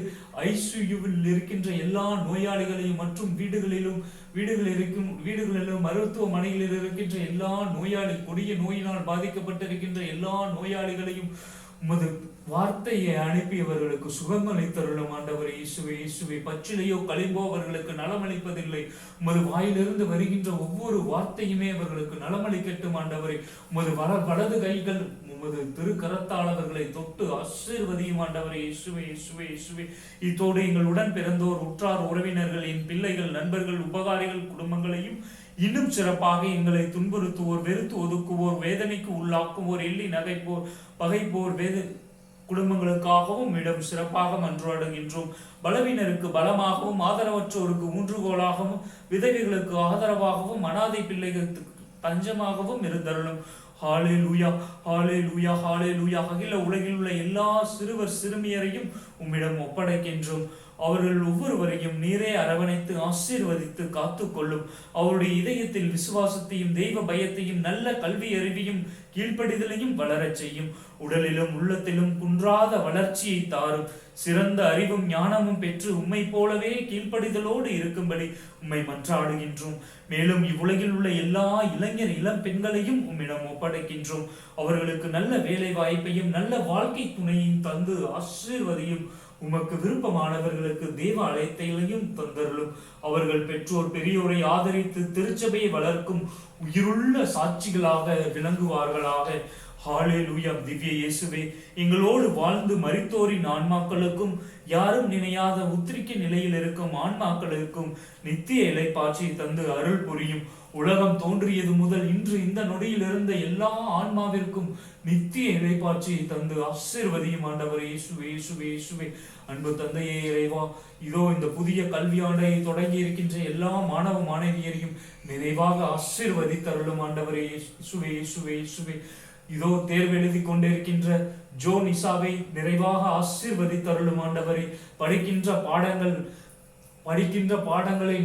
S1: ஐசியூவில் இருக்கின்ற எல்லா நோயாளிகளையும் மற்றும் வீடுகளிலும் மருத்துவமனைகளில் இருக்கின்ற எல்லா கொடிய நோயினால் பாதிக்கப்பட்டிருக்கின்ற எல்லா நோயாளிகளையும் உமது வார்த்தையை அனுப்பியவர்களுக்கு சுகமளித்தருளும் ஆண்டவரே இயேசுவே. இயேசுவே, பச்சிலையோ களிம்போ அவர்களுக்கு நலமளிப்பதில்லை. உமது வாயிலிருந்து வருகின்ற ஒவ்வொரு வார்த்தையுமே அவர்களுக்கு நலமளிக்கட்டும் ஆண்டவரே. உமது வலது கைகள் உமது திருக்கரத்தால் அவர்களை தொட்டு ஆசீர்வதியும் ஆண்டவரே இயேசுவே. இயேசுவே இயேசுவே. இத்தோடு எங்களுடன் பிறந்தோர், உற்றார், உறவினர்கள், என் பிள்ளைகள், நண்பர்கள், உபகாரிகள் குடும்பங்களையும் இன்னும் சிறப்பாக எங்களை துன்புறுத்துவோர், வெறுத்து ஒதுக்குவோர், வேதனைக்கு உள்ளாக்குவோர், எள்ளி நகைப்போர், பகைப்போர் குடும்பங்களுக்காகவும் இடம் சிறப்பாக மன்றாடுகின்றோம். பலவீனருக்கு பலமாகவும், ஆதரவற்றோருக்கு ஊன்றுகோலாகவும், விதவைகளுக்கு ஆதரவாகவும், அனாதை பிள்ளைகளுக்கு தஞ்சமாகவும் இருந்தருளும். ஹalleluya ஹalleluya ஹalleluya. அகில உலகில் உள்ள எல்லா சிறுவர் சிறுமியரையும் உம்மிடம் ஒப்படைக்கின்றோம். அவர்கள் ஒவ்வொருவரையும் நீரே அரவணைத்து ஆசீர்வதித்து காத்துக்கொள்ளும். அவருடைய இதயத்தில் விசுவாசத்தையும் தெய்வ பயத்தையும் நல்ல கல்வி அறிவையும் கீழ்ப்படிதலையும் வளரச் செய்யும். உடலிலும் உள்ளத்திலும் குன்றாத வளர்ச்சியை தாரும். சிறந்த அறிவும் ஞானமும் பெற்று உம்மை போலவே கீழ்ப்படிதலோடு இருக்கும்படி உம்மை மன்றாடுகின்றோம். மேலும் இவ்வுலகில் உள்ள எல்லா இளைஞர் இளம் பெண்களையும் உம்மிடம் ஒப்படைக்கின்றோம். அவர்களுக்கு நல்ல வேலை வாய்ப்பையும் நல்ல வாழ்க்கை துணையையும் தந்து ஆசீர்வதியும். உமக்கு விருப்பமானவர்களுக்கு தேவ அழைத்தையும் தந்தருளும். அவர்கள் பெற்றோர் பெரியோரை ஆதரித்து திருச்சபையை வளர்க்கும் உயிருள்ள சாட்சிகளாக விளங்குவார்களாக. ஹalleluya. திவ்ய இயேசுவே, எங்களோடு வாழ்ந்து மரித்தோரின் ஆன்மாக்களுக்கும் யாரும் நினையாத உத்திரிக்க நிலையில் இருக்கும் ஆன்மாக்களுக்கும் நித்திய இளைப்பாட்சியை தந்து அருள் புரியும். உலகம் தோன்றியது முதல் இன்று இந்த நொடியில் இருந்த எல்லா ஆன்மாவிற்கும் நித்திய இளைப்பாட்சியை தந்து ஆசீர்வதியும் ஆண்டவரே இயேசுவே. இயேசுவே இயேசுவே. அன்பு தந்தையே இறைவா, இதோ இந்த புதிய கல்வியாண்டை தொடங்கி இருக்கின்ற எல்லா மாணவ மாணவியரையும் நிறைவாக ஆசீர்வதித்தருளும் ஆண்டவரே இயேசுவே. இயேசுவே இயேசுவே. இதோ தேர்வு எழுதி கொண்டிருக்கின்ற ஜோ நிசாவை நிறைவாக ஆசீர்வதித்தருளும் ஆண்டவரே. படிக்கின்ற பாடங்களை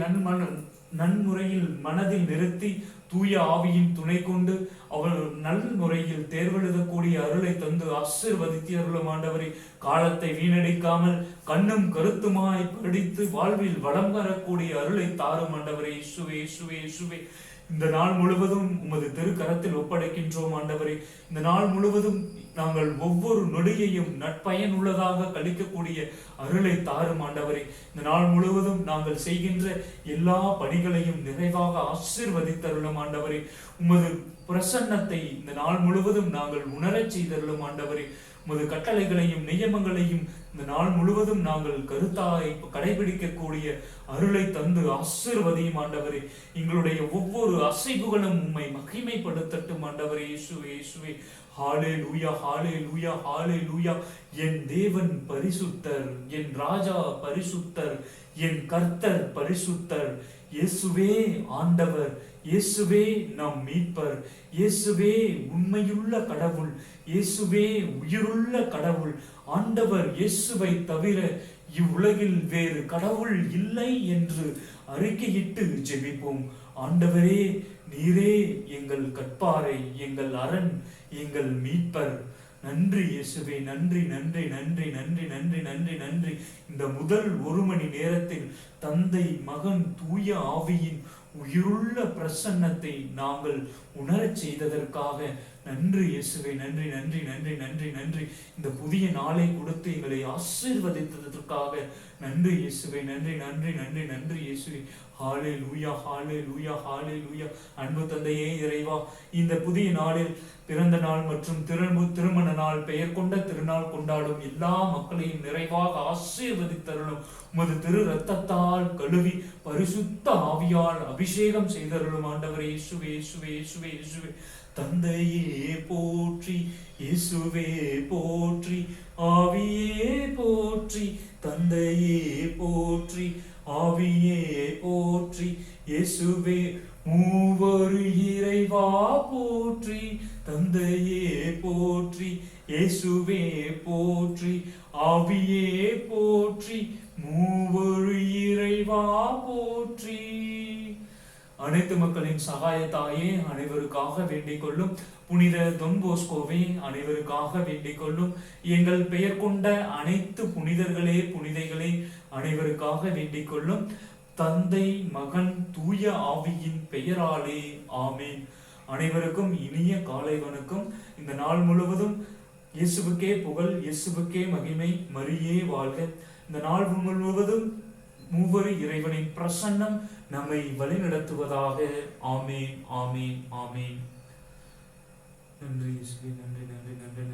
S1: நன்முறையில் மனதில் நிறுத்தி தூய ஆவியின் துணை கொண்டு அவள் நல்முறையில் தேர்வெழுதக்கூடிய அருளை தந்து ஆசீர்வதித்தருளும் ஆண்டவரே. காலத்தை வீணடிக்காமல் கண்ணும் கருத்துமாய் படித்து வாழ்வில் வளம் வரக்கூடிய அருளை தாரும் ஆண்டவரே இயேசுவே. இயேசுவே இயேசுவே. இந்த நாள் முழுவதும் உமது திருக்கரத்தில் ஒப்படைக்கின்றோம் ஆண்டவரே. இந்த நாள் முழுவதும் நாங்கள் ஒவ்வொரு நொடியையும் நட்பயன் உள்ளதாக கழிக்கக்கூடிய அருளை தாரும் ஆண்டவரே. இந்த நாள் முழுவதும் நாங்கள் செய்கின்ற எல்லா பணிகளையும் நிறைவாக ஆசீர்வதித்தருளும் ஆண்டவரே. உமது பிரசன்னத்தை இந்த நாள் முழுவதும் நாங்கள் உணரச் செய்தருளும் ஆண்டவரே. உமது கட்டளைகளையும் நியமங்களையும் இந்த நாள் முழுவதும் நாங்கள் கருத்தாய் கடைபிடிக்கக்கூடிய அருளை தந்து ஆசீர்வதியும் ஆண்டவரே. எங்களுடைய ஒவ்வொரு அசைவுகளும் உம்மை மகிமைப்படுத்தட்டும் ஆண்டவரே. இயேசுவே இயேசுவே. ஹalleluya ஹalleluya ஹalleluya. என் தேவன் பரிசுத்தர், என் ராஜா பரிசுத்தர், என் கர்த்தர் பரிசுத்தர். இயேசுவே ஆண்டவர், இயேசுவே நம் மீட்பர், இயேசுவே உண்மையுள்ள கடவுள், இயேசுவே உயிருள்ள கடவுள். ஆண்டவர் இயேசுவை தவிர இவ்வுலகில் வேறு கடவுள் இல்லை என்று அறிக்கையிட்டு ஜெபிப்போம். ஆண்டவரே, நீரே எங்கள் கற்பாரை, எங்கள் அரண், எங்கள் மீட்பர். நன்றி இயேசுவே. நன்றி நன்றி நன்றி நன்றி நன்றி நன்றி நன்றி. இந்த முதல் ஒரு மணி நேரத்தில் தந்தை மகன் தூய ஆவியின் உயிருள்ள பிரசன்னத்தை நாங்கள் உணரச் செய்ததற்காக நன்றி இயேசுவே. நன்றி நன்றி நன்றி நன்றி நன்றி. இந்த புதிய நாளை கொடுத்து எங்களை ஆசீர்வதித்ததற்காக நன்றி இயேசுவே. நன்றி நன்றி நன்றி நன்றி இயேசுவே. ஹalleluya ஹalleluya ஹalleluya. அன்பு தந்தையே இறைவா, இந்த புதிய நாளில் பிறந்த நாள் மற்றும் திருமண நாள், பெயர் கொண்ட திருநாள் கொண்டாடும் எல்லா மக்களையும் நிறைவாக ஆசீர்வதித்தருளும். உமது திரு ரத்தத்தால் கழுவி பரிசுத்த ஆவியால் அபிஷேகம் செய்தருளும் ஆண்டவரே. இயேசுவே இயேசுவே இயேசுவே இயேசுவே. தந்தையே போற்றி, இயேசுவே போற்றி, ஆவியே போற்றி. தந்தையே போற்றி, ஆவியே போற்றி, இயேசுவே மூவரு இறைவா போற்றி. தந்தையே போற்றி, இயேசுவே போற்றி, ஆவியே போற்றி, மூவரு இறைவா போற்றி. அனைத்து மக்களின் சகாய தாயே அனைவருக்காக வேண்டிக் கொள்ளும். புனித தொன் போஸ்கோவே அனைவருக்காக வேண்டிக் கொள்ளும். எங்கள் பெயர் கொண்ட அனைத்து புனிதர்களே புனிதைகளே அனைவருக்காக வேண்டிக் கொள்ளும். தந்தை மகன் தூய ஆவியின் பெயராலே ஆமேன். அனைவருக்கும் இனிய காலை வணக்கம். இந்த நாள் முழுவதும் இயேசுவுக்கே புகழ், இயேசுவுக்கே மகிமை, மரியே வாழ்க. இந்த நாள் முழுவதும் மூவரு இறைவனின் பிரசன்னம் நம்மை வழிநடத்துவதாக. ஆமேன், ஆமேன், ஆமேன். நன்றி இயேசுவே, நன்றி, நன்றி, நன்றி, நன்றி.